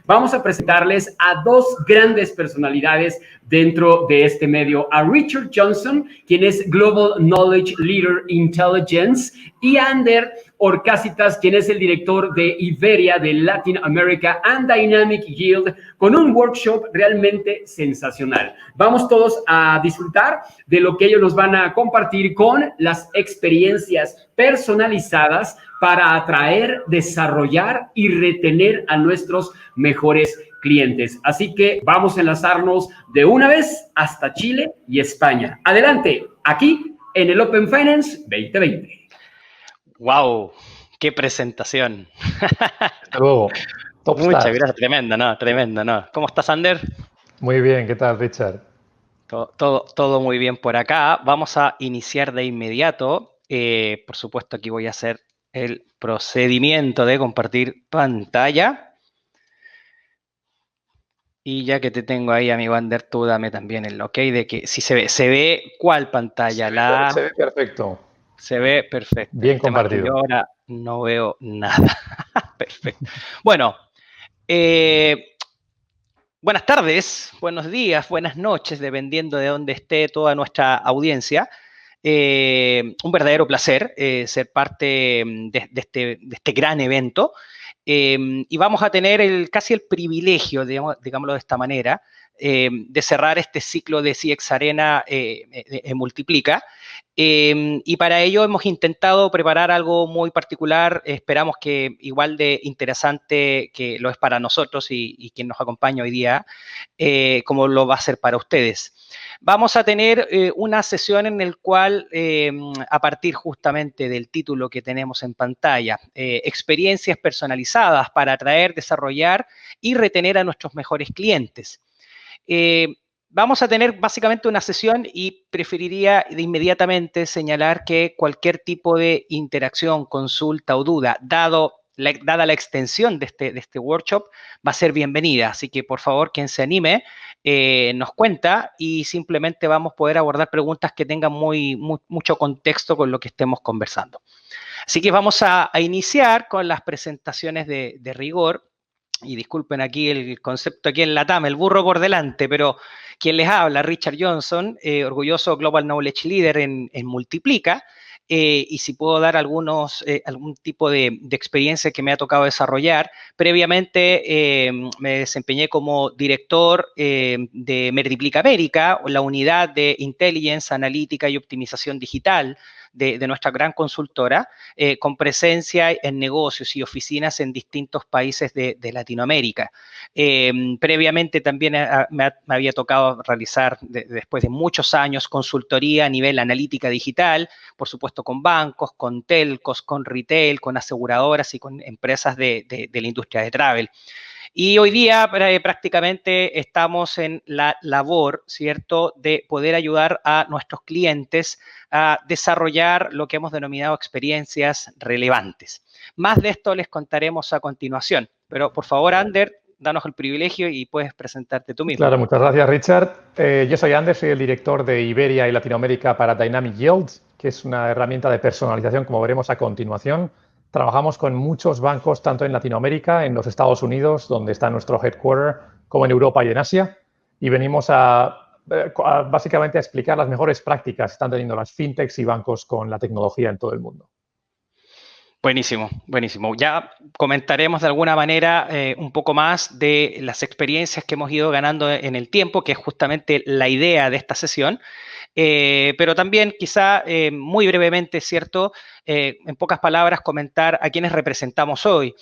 Vamos a presentarles a dos grandes personalidades dentro de este medio, a Richard Johnson, quien es Global Knowledge Leader Intelligence, y Ander Orcasitas, quien es el director de Iberia de Latin America and Dynamic Yield, con un workshop realmente sensacional. Vamos todos a disfrutar de lo que ellos nos van a compartir con las experiencias personalizadas para atraer, desarrollar y retener a nuestros mejores clientes. Así que vamos a enlazarnos de una vez hasta Chile y España. Adelante, aquí en el Open Finance 2020. ¡Wow! ¡Qué presentación! Hasta luego. Muchas gracias, tremenda, ¿no? ¿Cómo estás, Ander? Muy bien, ¿qué tal, Richard? Todo muy bien por acá. Vamos a iniciar de inmediato. Por supuesto, aquí voy a hacer el procedimiento de compartir pantalla. Y ya que te tengo ahí, amigo Ander, tú dame también el ok de que si se ve ¿cuál pantalla? Se ve perfecto. Se ve perfecto. Bien compartido. Yo ahora no veo nada. Perfecto. Bueno, buenas tardes, buenos días, buenas noches, dependiendo de dónde esté toda nuestra audiencia. Un verdadero placer ser parte de este gran evento. Y vamos a tener casi el privilegio, digámoslo de esta manera, de cerrar este ciclo de CX Arena Multiplica. Y para ello hemos intentado preparar algo muy particular, esperamos que igual de interesante que lo es para nosotros y quien nos acompaña hoy día, como lo va a ser para ustedes. Vamos a tener una sesión en la cual, a partir justamente del título que tenemos en pantalla, experiencias personalizadas para atraer, desarrollar y retener a nuestros mejores clientes. Vamos a tener básicamente una sesión y preferiría de inmediatamente señalar que cualquier tipo de interacción, consulta o duda, dada la extensión de este workshop, va a ser bienvenida. Así que, por favor, quien se anime, nos cuenta y simplemente vamos a poder abordar preguntas que tengan mucho contexto con lo que estemos conversando. Así que vamos a iniciar con las presentaciones de rigor. Y disculpen aquí el concepto aquí en LATAM, el burro por delante, pero quien les habla, Richard Johnson, orgulloso Global Knowledge Leader en Multiplica, y si puedo dar algún tipo de experiencia que me ha tocado desarrollar. Previamente me desempeñé como director de Multiplica América, la unidad de Intelligence, Analítica y Optimización Digital de nuestra gran consultora, con presencia en negocios y oficinas en distintos países de Latinoamérica. Previamente también me había tocado realizar, después de muchos años, consultoría a nivel analítica digital, por supuesto con bancos, con telcos, con retail, con aseguradoras y con empresas de la industria de travel. Y hoy día prácticamente estamos en la labor, ¿cierto?, de poder ayudar a nuestros clientes a desarrollar lo que hemos denominado experiencias relevantes. Más de esto les contaremos a continuación, pero por favor, Ander, danos el privilegio y puedes presentarte tú mismo. Claro, muchas gracias, Richard. Yo soy Ander, soy el director de Iberia y Latinoamérica para Dynamic Yield, que es una herramienta de personalización, como veremos a continuación. Trabajamos con muchos bancos, tanto en Latinoamérica, en los Estados Unidos, donde está nuestro headquarter, como en Europa y en Asia. Y venimos básicamente a explicar las mejores prácticas que están teniendo las fintechs y bancos con la tecnología en todo el mundo. Buenísimo, buenísimo. Ya comentaremos de alguna manera un poco más de las experiencias que hemos ido ganando en el tiempo, que es justamente la idea de esta sesión. Pero también quizá muy brevemente, ¿cierto? En pocas palabras comentar a quienes representamos hoy.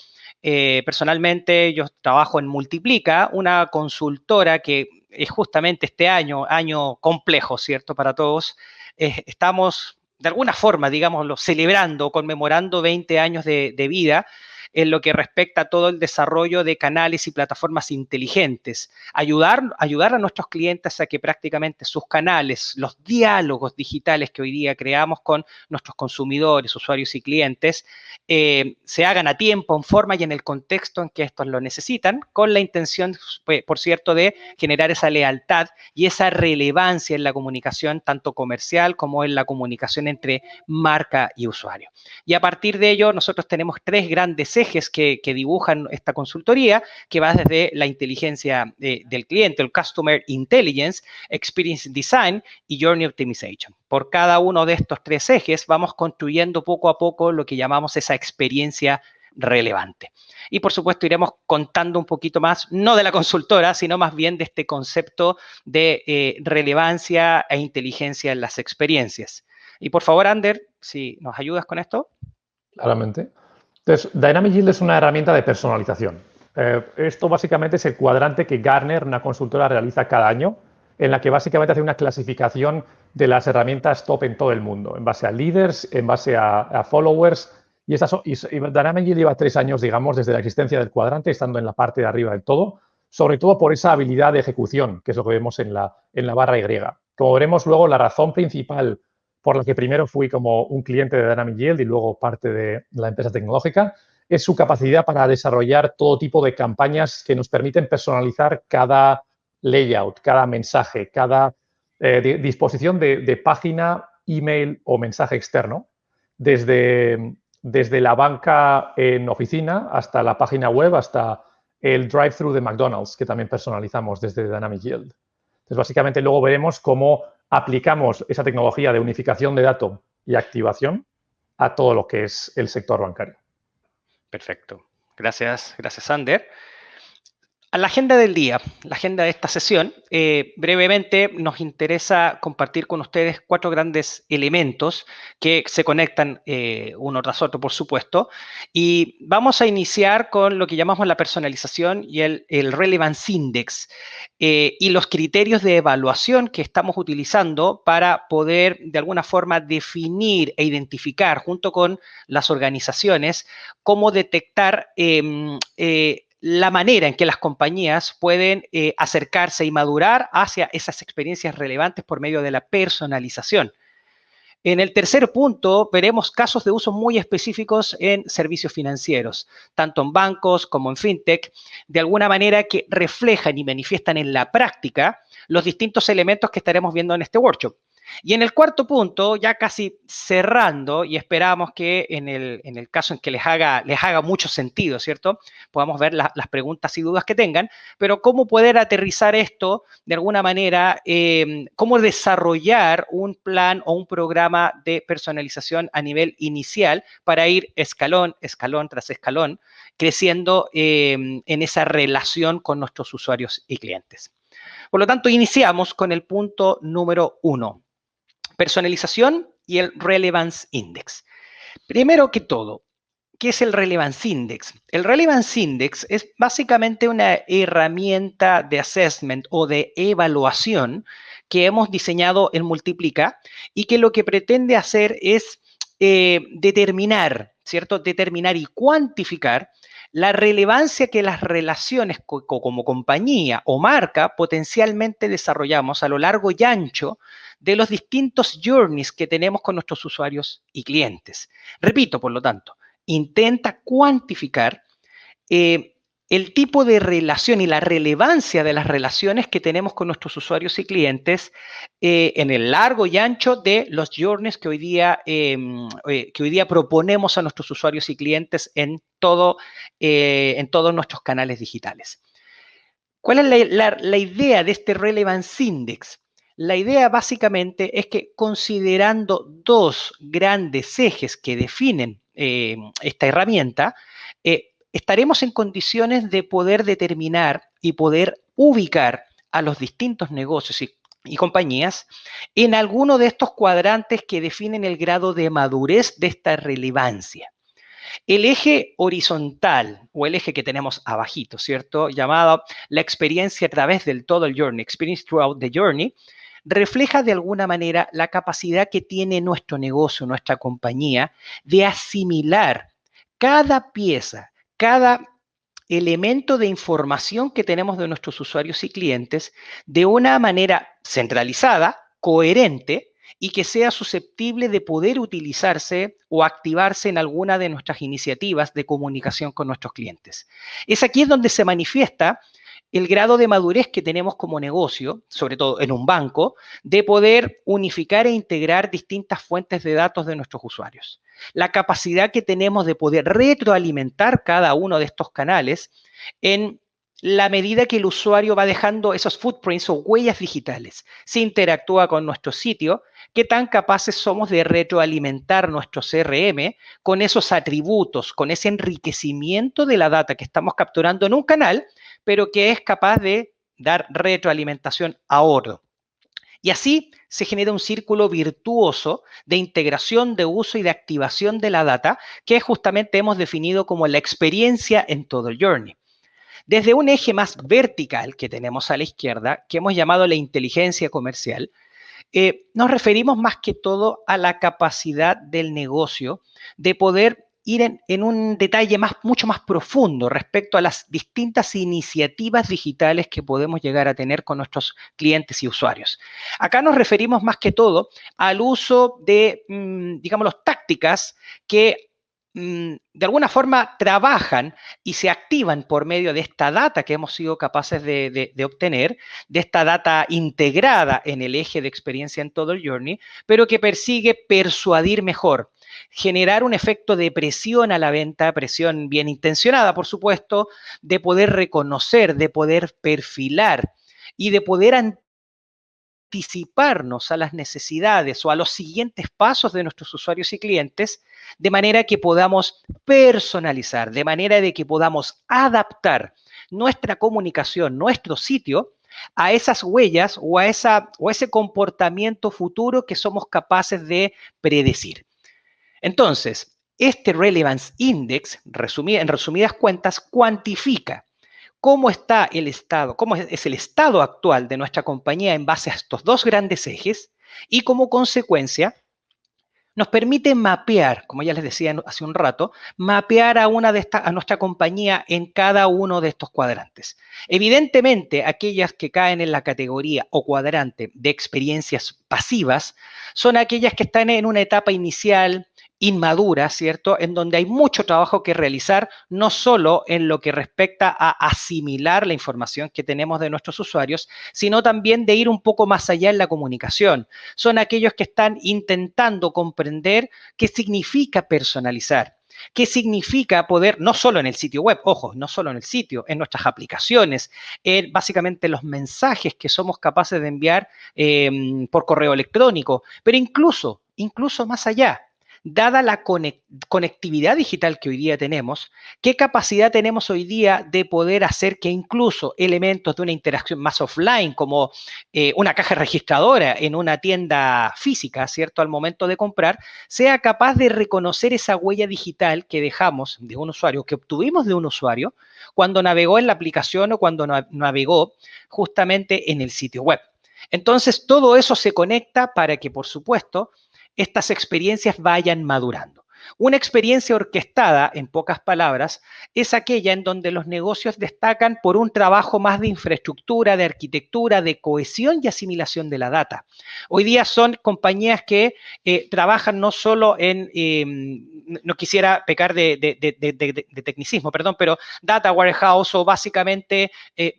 Personalmente yo trabajo en Multiplica, una consultora que es justamente este año complejo, ¿cierto? Para todos. Estamos de alguna forma, digámoslo, celebrando, conmemorando 20 años de vida en lo que respecta a todo el desarrollo de canales y plataformas inteligentes. Ayudar a nuestros clientes a que prácticamente sus canales, los diálogos digitales que hoy día creamos con nuestros consumidores, usuarios y clientes, se hagan a tiempo, en forma y en el contexto en que estos lo necesitan, con la intención, por cierto, de generar esa lealtad y esa relevancia en la comunicación, tanto comercial como en la comunicación entre marca y usuario. Y a partir de ello, nosotros tenemos tres grandes ejes que dibujan esta consultoría, que va desde la inteligencia del cliente, el Customer Intelligence, Experience Design y Journey Optimization. Por cada uno de estos 3 ejes vamos construyendo poco a poco lo que llamamos esa experiencia relevante. Y por supuesto iremos contando un poquito más, no de la consultora, sino más bien de este concepto de relevancia e inteligencia en las experiencias. Y por favor, Ander, si nos ayudas con esto. Claramente. Entonces, Dynamic Yield es una herramienta de personalización. Esto básicamente es el cuadrante que Gartner, una consultora, realiza cada año, en la que básicamente hace una clasificación de las herramientas top en todo el mundo, en base a leaders, en base a followers. Y Dynamic Yield lleva 3 años, digamos, desde la existencia del cuadrante, estando en la parte de arriba del todo, sobre todo por esa habilidad de ejecución, que es lo que vemos en la barra Y. Como veremos luego, la razón principal por la que primero fui como un cliente de Dynamic Yield y luego parte de la empresa tecnológica, es su capacidad para desarrollar todo tipo de campañas que nos permiten personalizar cada layout, cada mensaje, cada disposición de página, email o mensaje externo, desde la banca en oficina hasta la página web, hasta el drive-thru de McDonald's, que también personalizamos desde Dynamic Yield. Entonces, básicamente, luego veremos cómo aplicamos esa tecnología de unificación de datos y activación a todo lo que es el sector bancario. Perfecto. Gracias, Ander. A la agenda del día, la agenda de esta sesión, brevemente nos interesa compartir con ustedes 4 grandes elementos que se conectan uno tras otro, por supuesto, y vamos a iniciar con lo que llamamos la personalización y el Relevance Index y los criterios de evaluación que estamos utilizando para poder de alguna forma definir e identificar junto con las organizaciones cómo detectar la manera en que las compañías pueden acercarse y madurar hacia esas experiencias relevantes por medio de la personalización. En el tercer punto, veremos casos de uso muy específicos en servicios financieros, tanto en bancos como en fintech, de alguna manera que reflejan y manifiestan en la práctica los distintos elementos que estaremos viendo en este workshop. Y en el cuarto punto, ya casi cerrando, y esperamos que en el caso en que les haga mucho sentido, ¿cierto? Podamos ver las preguntas y dudas que tengan, pero cómo poder aterrizar esto de alguna manera, cómo desarrollar un plan o un programa de personalización a nivel inicial para ir escalón tras escalón, creciendo en esa relación con nuestros usuarios y clientes. Por lo tanto, iniciamos con el punto número 1. Personalización y el Relevance Index. Primero que todo, ¿qué es el Relevance Index? El Relevance Index es básicamente una herramienta de assessment o de evaluación que hemos diseñado en Multiplica y que lo que pretende hacer es determinar, ¿cierto? Determinar y cuantificar la relevancia que las relaciones como compañía o marca potencialmente desarrollamos a lo largo y ancho de los distintos journeys que tenemos con nuestros usuarios y clientes. Repito, por lo tanto, intenta cuantificar el tipo de relación y la relevancia de las relaciones que tenemos con nuestros usuarios y clientes en el largo y ancho de los journeys que hoy día proponemos a nuestros usuarios y clientes en todos nuestros canales digitales. ¿Cuál es la idea de este Relevance Index? La idea básicamente es que considerando 2 grandes ejes que definen esta herramienta, estaremos en condiciones de poder determinar y poder ubicar a los distintos negocios y compañías en alguno de estos cuadrantes que definen el grado de madurez de esta relevancia. El eje horizontal o el eje que tenemos abajito, ¿cierto? Llamado la experiencia a través del todo el journey, experience throughout the journey, refleja de alguna manera la capacidad que tiene nuestro negocio, nuestra compañía, de asimilar cada pieza, cada elemento de información que tenemos de nuestros usuarios y clientes de una manera centralizada, coherente y que sea susceptible de poder utilizarse o activarse en alguna de nuestras iniciativas de comunicación con nuestros clientes. Es aquí donde se manifiesta el grado de madurez que tenemos como negocio, sobre todo en un banco, de poder unificar e integrar distintas fuentes de datos de nuestros usuarios. La capacidad que tenemos de poder retroalimentar cada uno de estos canales en la medida que el usuario va dejando esos footprints o huellas digitales. Si interactúa con nuestro sitio, qué tan capaces somos de retroalimentar nuestro CRM con esos atributos, con ese enriquecimiento de la data que estamos capturando en un canal, pero que es capaz de dar retroalimentación a otro. Y así se genera un círculo virtuoso de integración, de uso y de activación de la data que justamente hemos definido como la experiencia en todo el journey. Desde un eje más vertical que tenemos a la izquierda, que hemos llamado la inteligencia comercial, nos referimos más que todo a la capacidad del negocio de poder ir en un detalle mucho más profundo respecto a las distintas iniciativas digitales que podemos llegar a tener con nuestros clientes y usuarios. Acá nos referimos más que todo al uso de, digamos, tácticas que de alguna forma trabajan y se activan por medio de esta data que hemos sido capaces de obtener, de esta data integrada en el eje de experiencia en todo el journey, pero que persigue persuadir mejor, generar un efecto de presión a la venta, presión bien intencionada, por supuesto, de poder reconocer, de poder perfilar y de poder anticiparnos a las necesidades o a los siguientes pasos de nuestros usuarios y clientes, de manera que podamos personalizar, de manera de que podamos adaptar nuestra comunicación, nuestro sitio, a esas huellas o a ese comportamiento futuro que somos capaces de predecir. Entonces, este Relevance Index, en resumidas cuentas, cuantifica cómo está el estado, cómo es el estado actual de nuestra compañía en base a estos dos grandes ejes y como consecuencia nos permite mapear, como ya les decía hace un rato, mapear a nuestra compañía en cada uno de estos cuadrantes. Evidentemente, aquellas que caen en la categoría o cuadrante de experiencias pasivas son aquellas que están en una etapa inicial inmadura, ¿cierto? En donde hay mucho trabajo que realizar, no solo en lo que respecta a asimilar la información que tenemos de nuestros usuarios, sino también de ir un poco más allá en la comunicación. Son aquellos que están intentando comprender qué significa personalizar. ¿Qué significa poder, no solo en el sitio web, ojo, no solo en el sitio, en nuestras aplicaciones, básicamente los mensajes que somos capaces de enviar por correo electrónico, pero incluso más allá? Dada la conectividad digital que hoy día tenemos, ¿qué capacidad tenemos hoy día de poder hacer que incluso elementos de una interacción más offline, como una caja registradora en una tienda física, ¿cierto?, al momento de comprar, sea capaz de reconocer esa huella digital que dejamos de un usuario, que obtuvimos de un usuario, cuando navegó en la aplicación o cuando navegó justamente en el sitio web? Entonces, todo eso se conecta para que, por supuesto, estas experiencias vayan madurando. Una experiencia orquestada, en pocas palabras, es aquella en donde los negocios destacan por un trabajo más de infraestructura, de arquitectura, de cohesión y asimilación de la data. Hoy día son compañías que trabajan no solo en, no quisiera pecar de tecnicismo, perdón, pero data warehouse o básicamente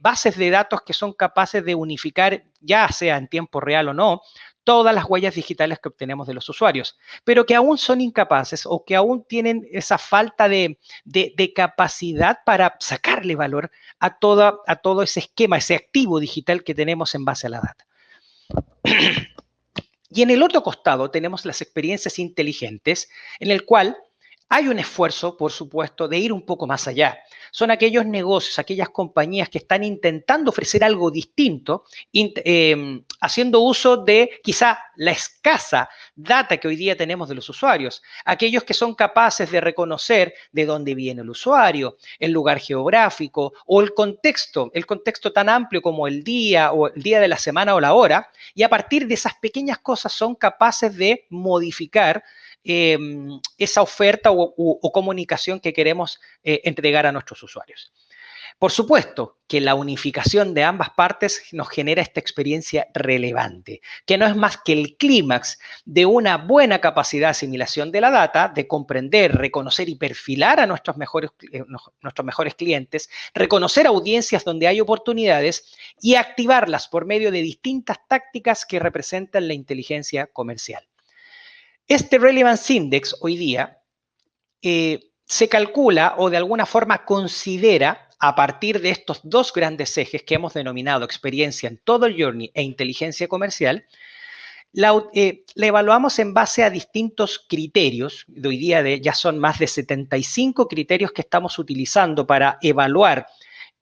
bases de datos que son capaces de unificar, ya sea en tiempo real o no, todas las huellas digitales que obtenemos de los usuarios, pero que aún son incapaces o que aún tienen esa falta de capacidad para sacarle valor a todo ese esquema, ese activo digital que tenemos en base a la data. Y en el otro costado tenemos las experiencias inteligentes, en el cual hay un esfuerzo, por supuesto, de ir un poco más allá. Son aquellos negocios, aquellas compañías que están intentando ofrecer algo distinto, haciendo uso de quizá la escasa data que hoy día tenemos de los usuarios. Aquellos que son capaces de reconocer de dónde viene el usuario, el lugar geográfico o el contexto tan amplio como el día o el día de la semana o la hora, y a partir de esas pequeñas cosas son capaces de modificar esa oferta o comunicación que queremos entregar a nuestros usuarios. Por supuesto que la unificación de ambas partes nos genera esta experiencia relevante, que no es más que el clímax de una buena capacidad de asimilación de la data, de comprender, reconocer y perfilar a nuestros mejores clientes, reconocer audiencias donde hay oportunidades y activarlas por medio de distintas tácticas que representan la inteligencia comercial. Este Relevance Index hoy día se calcula o de alguna forma considera, a partir de estos dos grandes ejes que hemos denominado experiencia en todo el journey e inteligencia comercial, la evaluamos en base a distintos criterios. De hoy día ya son más de 75 criterios que estamos utilizando para evaluar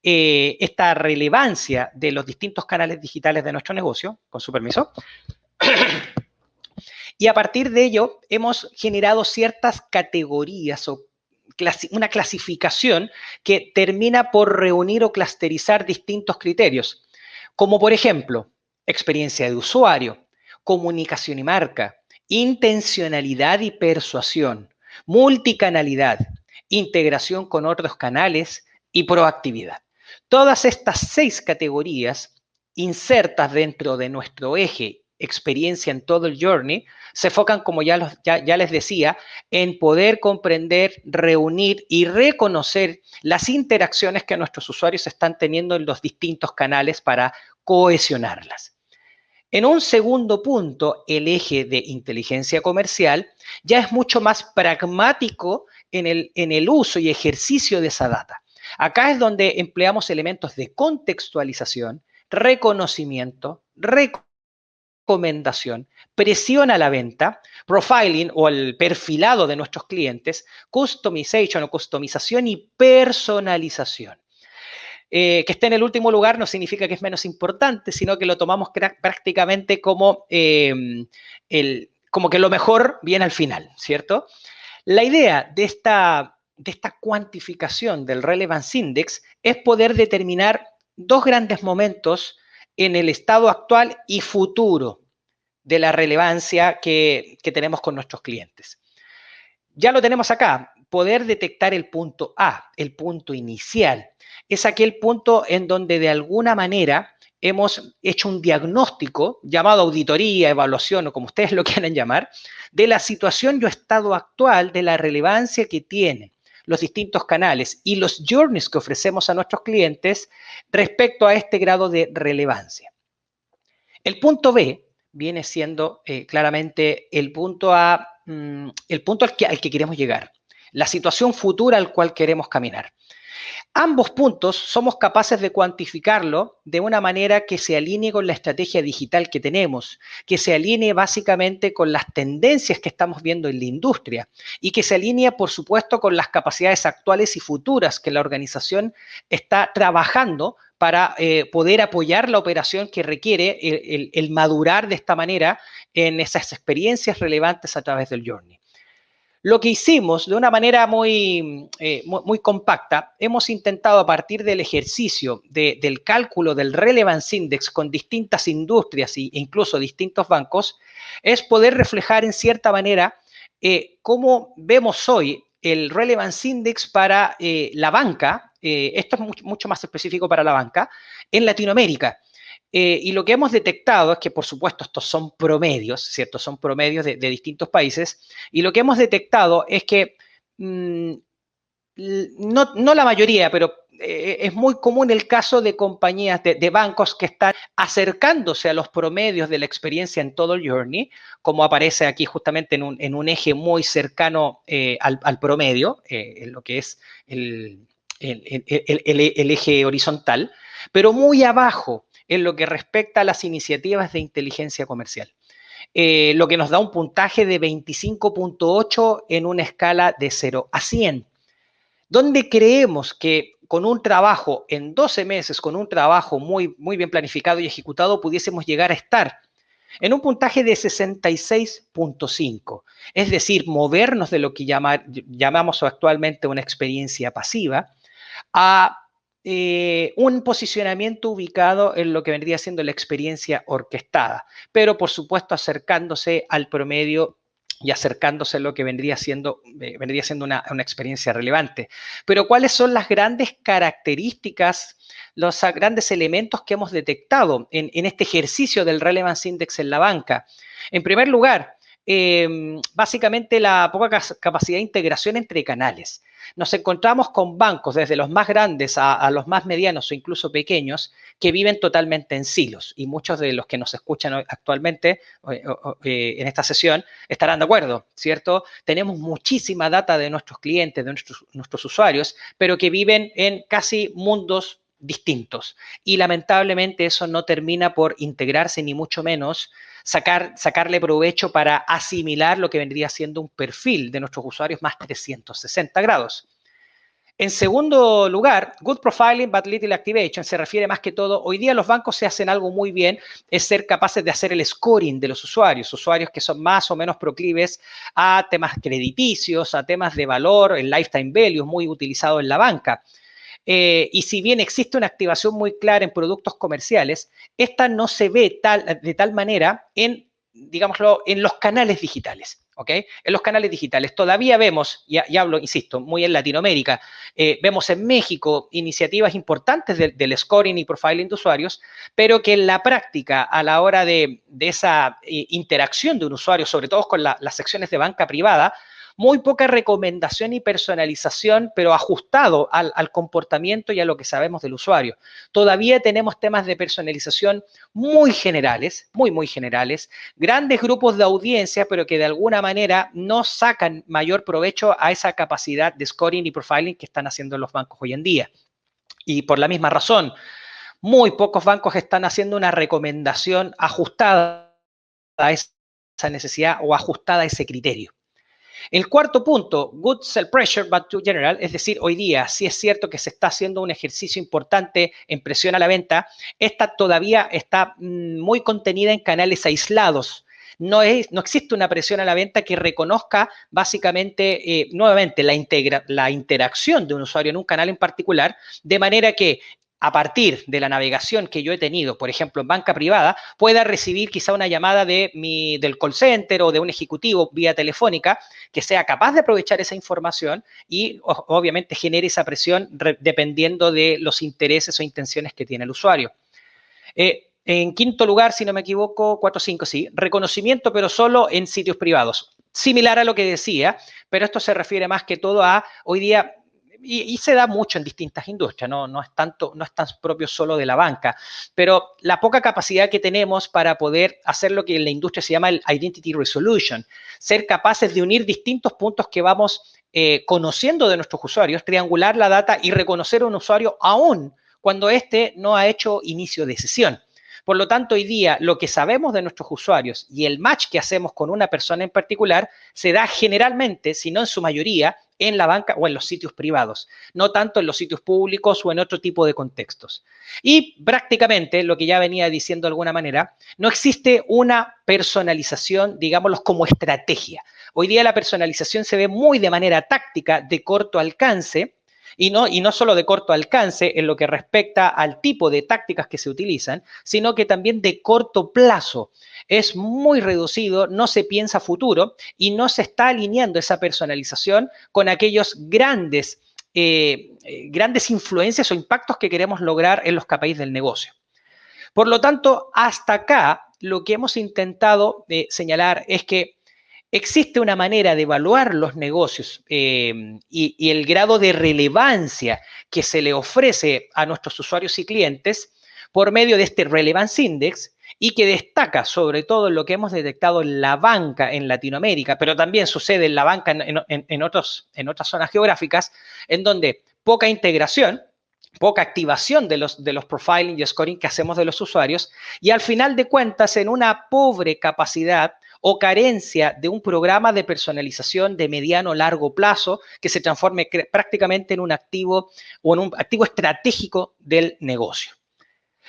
esta relevancia de los distintos canales digitales de nuestro negocio, con su permiso. Y a partir de ello hemos generado ciertas categorías o una clasificación que termina por reunir o clusterizar distintos criterios, como por ejemplo, experiencia de usuario, comunicación y marca, intencionalidad y persuasión, multicanalidad, integración con otros canales y proactividad. Todas estas 6 categorías insertas dentro de nuestro eje experiencia en todo el journey, se enfocan, como ya les decía, en poder comprender, reunir y reconocer las interacciones que nuestros usuarios están teniendo en los distintos canales para cohesionarlas. En un segundo punto, el eje de inteligencia comercial ya es mucho más pragmático en el uso y ejercicio de esa data. Acá es donde empleamos elementos de contextualización, reconocimiento, recomendación, presión a la venta, profiling o el perfilado de nuestros clientes, customization o customización y personalización. Que esté en el último lugar no significa que es menos importante, sino que lo tomamos prácticamente como, como que lo mejor viene al final, ¿cierto? La idea de esta cuantificación del Relevance Index es poder determinar dos grandes momentos en el estado actual y futuro de la relevancia que tenemos con nuestros clientes. Ya lo tenemos acá, poder detectar el punto A, el punto inicial. Es aquel punto en donde de alguna manera hemos hecho un diagnóstico, llamado auditoría, evaluación o como ustedes lo quieran llamar, de la situación y estado actual, de la relevancia que tienen los distintos canales y los journeys que ofrecemos a nuestros clientes respecto a este grado de relevancia. El punto B viene siendo claramente el punto al que queremos llegar, la situación futura al cual queremos caminar. Ambos puntos somos capaces de cuantificarlo de una manera que se alinee con la estrategia digital que tenemos, que se alinee básicamente con las tendencias que estamos viendo en la industria y que se alinee, por supuesto, con las capacidades actuales y futuras que la organización está trabajando para poder apoyar la operación que requiere el madurar de esta manera en esas experiencias relevantes a través del journey. Lo que hicimos de una manera muy compacta, hemos intentado a partir del ejercicio del cálculo del Relevance Index con distintas industrias e incluso distintos bancos, es poder reflejar en cierta manera cómo vemos hoy el Relevance Index para la banca, esto es mucho más específico para la banca, en Latinoamérica. Y lo que hemos detectado es que, por supuesto, estos son promedios, ¿cierto? Son promedios de distintos países. Y lo que hemos detectado es que, no la mayoría, pero es muy común el caso de compañías, de bancos que están acercándose a los promedios de la experiencia en todo el journey, como aparece aquí justamente en un eje muy cercano al promedio, en lo que es el eje horizontal, pero muy abajo en lo que respecta a las iniciativas de inteligencia comercial. Lo que nos da un puntaje de 25.8 en una escala de 0 a 100, donde creemos que con un trabajo en 12 meses, con un trabajo muy bien planificado y ejecutado, pudiésemos llegar a estar en un puntaje de 66.5, es decir, movernos de lo que llamamos actualmente una experiencia pasiva a un posicionamiento ubicado en lo que vendría siendo la experiencia orquestada, pero por supuesto acercándose al promedio y acercándose a lo que vendría siendo una experiencia relevante. Pero ¿cuáles son las grandes características, los grandes elementos que hemos detectado en este ejercicio del Relevance Index en la banca? En primer lugar, básicamente la poca capacidad de integración entre canales. Nos encontramos con bancos, desde los más grandes a los más medianos o incluso pequeños, que viven totalmente en silos. Y muchos de los que nos escuchan actualmente en esta sesión estarán de acuerdo, ¿cierto? Tenemos muchísima data de nuestros clientes, de nuestros usuarios, pero que viven en casi mundos distintos. Y lamentablemente eso no termina por integrarse, ni mucho menos sacarle provecho para asimilar lo que vendría siendo un perfil de nuestros usuarios más 360 grados. En segundo lugar, good profiling but little activation se refiere más que todo, hoy día los bancos se hacen algo muy bien, es ser capaces de hacer el scoring de los usuarios que son más o menos proclives a temas crediticios, a temas de valor, el lifetime value, muy utilizado en la banca. Y si bien existe una activación muy clara en productos comerciales, esta no se ve de tal manera digámoslo, en los canales digitales. ¿Ok? En los canales digitales todavía vemos, y hablo, insisto, muy en Latinoamérica, vemos en México iniciativas importantes del scoring y profiling de usuarios, pero que en la práctica, a la hora de esa interacción de un usuario, sobre todo con las secciones de banca privada, muy poca recomendación y personalización, pero ajustado al comportamiento y a lo que sabemos del usuario. Todavía tenemos temas de personalización muy generales, muy generales, grandes grupos de audiencia, pero que de alguna manera no sacan mayor provecho a esa capacidad de scoring y profiling que están haciendo los bancos hoy en día. Y por la misma razón, muy pocos bancos están haciendo una recomendación ajustada a esa necesidad o ajustada a ese criterio. El cuarto punto, good sell pressure, but too general, es decir, hoy día sí es cierto que se está haciendo un ejercicio importante en presión a la venta, esta todavía está muy contenida en canales aislados. No existe una presión a la venta que reconozca básicamente, nuevamente, la interacción de un usuario en un canal en particular, de manera que a partir de la navegación que yo he tenido, por ejemplo, en banca privada, pueda recibir quizá una llamada del call center o de un ejecutivo vía telefónica que sea capaz de aprovechar esa información y obviamente genere esa presión dependiendo de los intereses o intenciones que tiene el usuario. En quinto lugar, si no me equivoco, 4 o 5, sí, reconocimiento, pero solo en sitios privados. Similar a lo que decía, pero esto se refiere más que todo a hoy día, y se da mucho en distintas industrias, no es tan propio solo de la banca, pero la poca capacidad que tenemos para poder hacer lo que en la industria se llama el identity resolution, ser capaces de unir distintos puntos que vamos conociendo de nuestros usuarios, triangular la data y reconocer a un usuario aún cuando éste no ha hecho inicio de sesión. Por lo tanto, hoy día lo que sabemos de nuestros usuarios y el match que hacemos con una persona en particular se da generalmente, si no en su mayoría, en la banca o en los sitios privados, no tanto en los sitios públicos o en otro tipo de contextos. Y prácticamente, lo que ya venía diciendo de alguna manera, no existe una personalización, digámoslo, como estrategia. Hoy día la personalización se ve muy de manera táctica, de corto alcance, y no solo de corto alcance en lo que respecta al tipo de tácticas que se utilizan, sino que también de corto plazo. Es muy reducido, no se piensa futuro y no se está alineando esa personalización con aquellos grandes influencias o impactos que queremos lograr en los KPIs del negocio. Por lo tanto, hasta acá lo que hemos intentado señalar es que existe una manera de evaluar los negocios y el grado de relevancia que se le ofrece a nuestros usuarios y clientes por medio de este Relevance Index y que destaca sobre todo en lo que hemos detectado en la banca en Latinoamérica, pero también sucede en la banca en otras zonas geográficas, en donde poca integración, poca activación de los profiling y scoring que hacemos de los usuarios y al final de cuentas en una pobre capacidad o carencia de un programa de personalización de mediano o largo plazo que se transforme prácticamente en un activo o en un activo estratégico del negocio.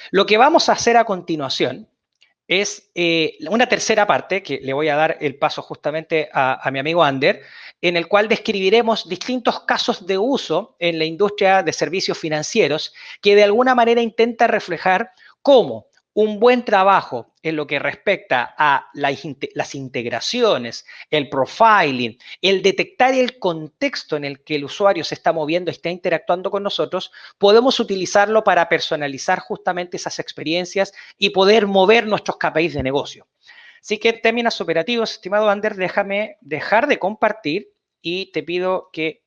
Lo que vamos a hacer a continuación es una tercera parte, que le voy a dar el paso justamente a mi amigo Ander, en el cual describiremos distintos casos de uso en la industria de servicios financieros que de alguna manera intenta reflejar cómo un buen trabajo en lo que respecta a las integraciones, el profiling, el detectar el contexto en el que el usuario se está moviendo y está interactuando con nosotros, podemos utilizarlo para personalizar justamente esas experiencias y poder mover nuestros KPIs de negocio. Así que en términos operativos, estimado Ander, déjame dejar de compartir y te pido que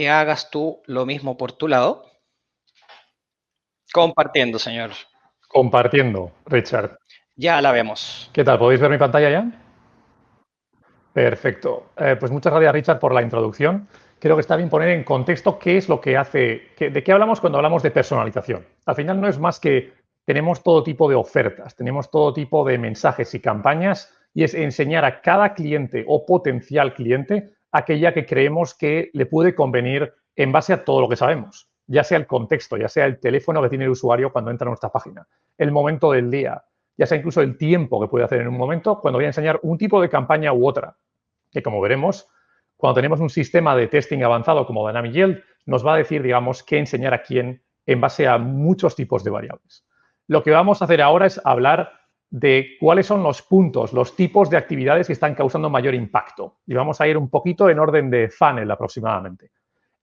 hagas tú lo mismo por tu lado. Compartiendo, señor. Compartiendo, Richard. Ya la vemos. ¿Qué tal? ¿Podéis ver mi pantalla ya? Perfecto. Pues muchas gracias, Richard, por la introducción. Creo que está bien poner en contexto qué es lo que hace, de qué hablamos cuando hablamos de personalización. Al final no es más que tenemos todo tipo de ofertas, tenemos todo tipo de mensajes y campañas y es enseñar a cada cliente o potencial cliente aquella que creemos que le puede convenir en base a todo lo que sabemos, ya sea el contexto, ya sea el teléfono que tiene el usuario cuando entra a nuestra página, el momento del día, ya sea incluso el tiempo que puede hacer en un momento cuando voy a enseñar un tipo de campaña u otra, que como veremos, cuando tenemos un sistema de testing avanzado como Dynamic Yield, nos va a decir, digamos, qué enseñar a quién en base a muchos tipos de variables. Lo que vamos a hacer ahora es hablar de cuáles son los puntos, los tipos de actividades que están causando mayor impacto. Y vamos a ir un poquito en orden de funnel aproximadamente.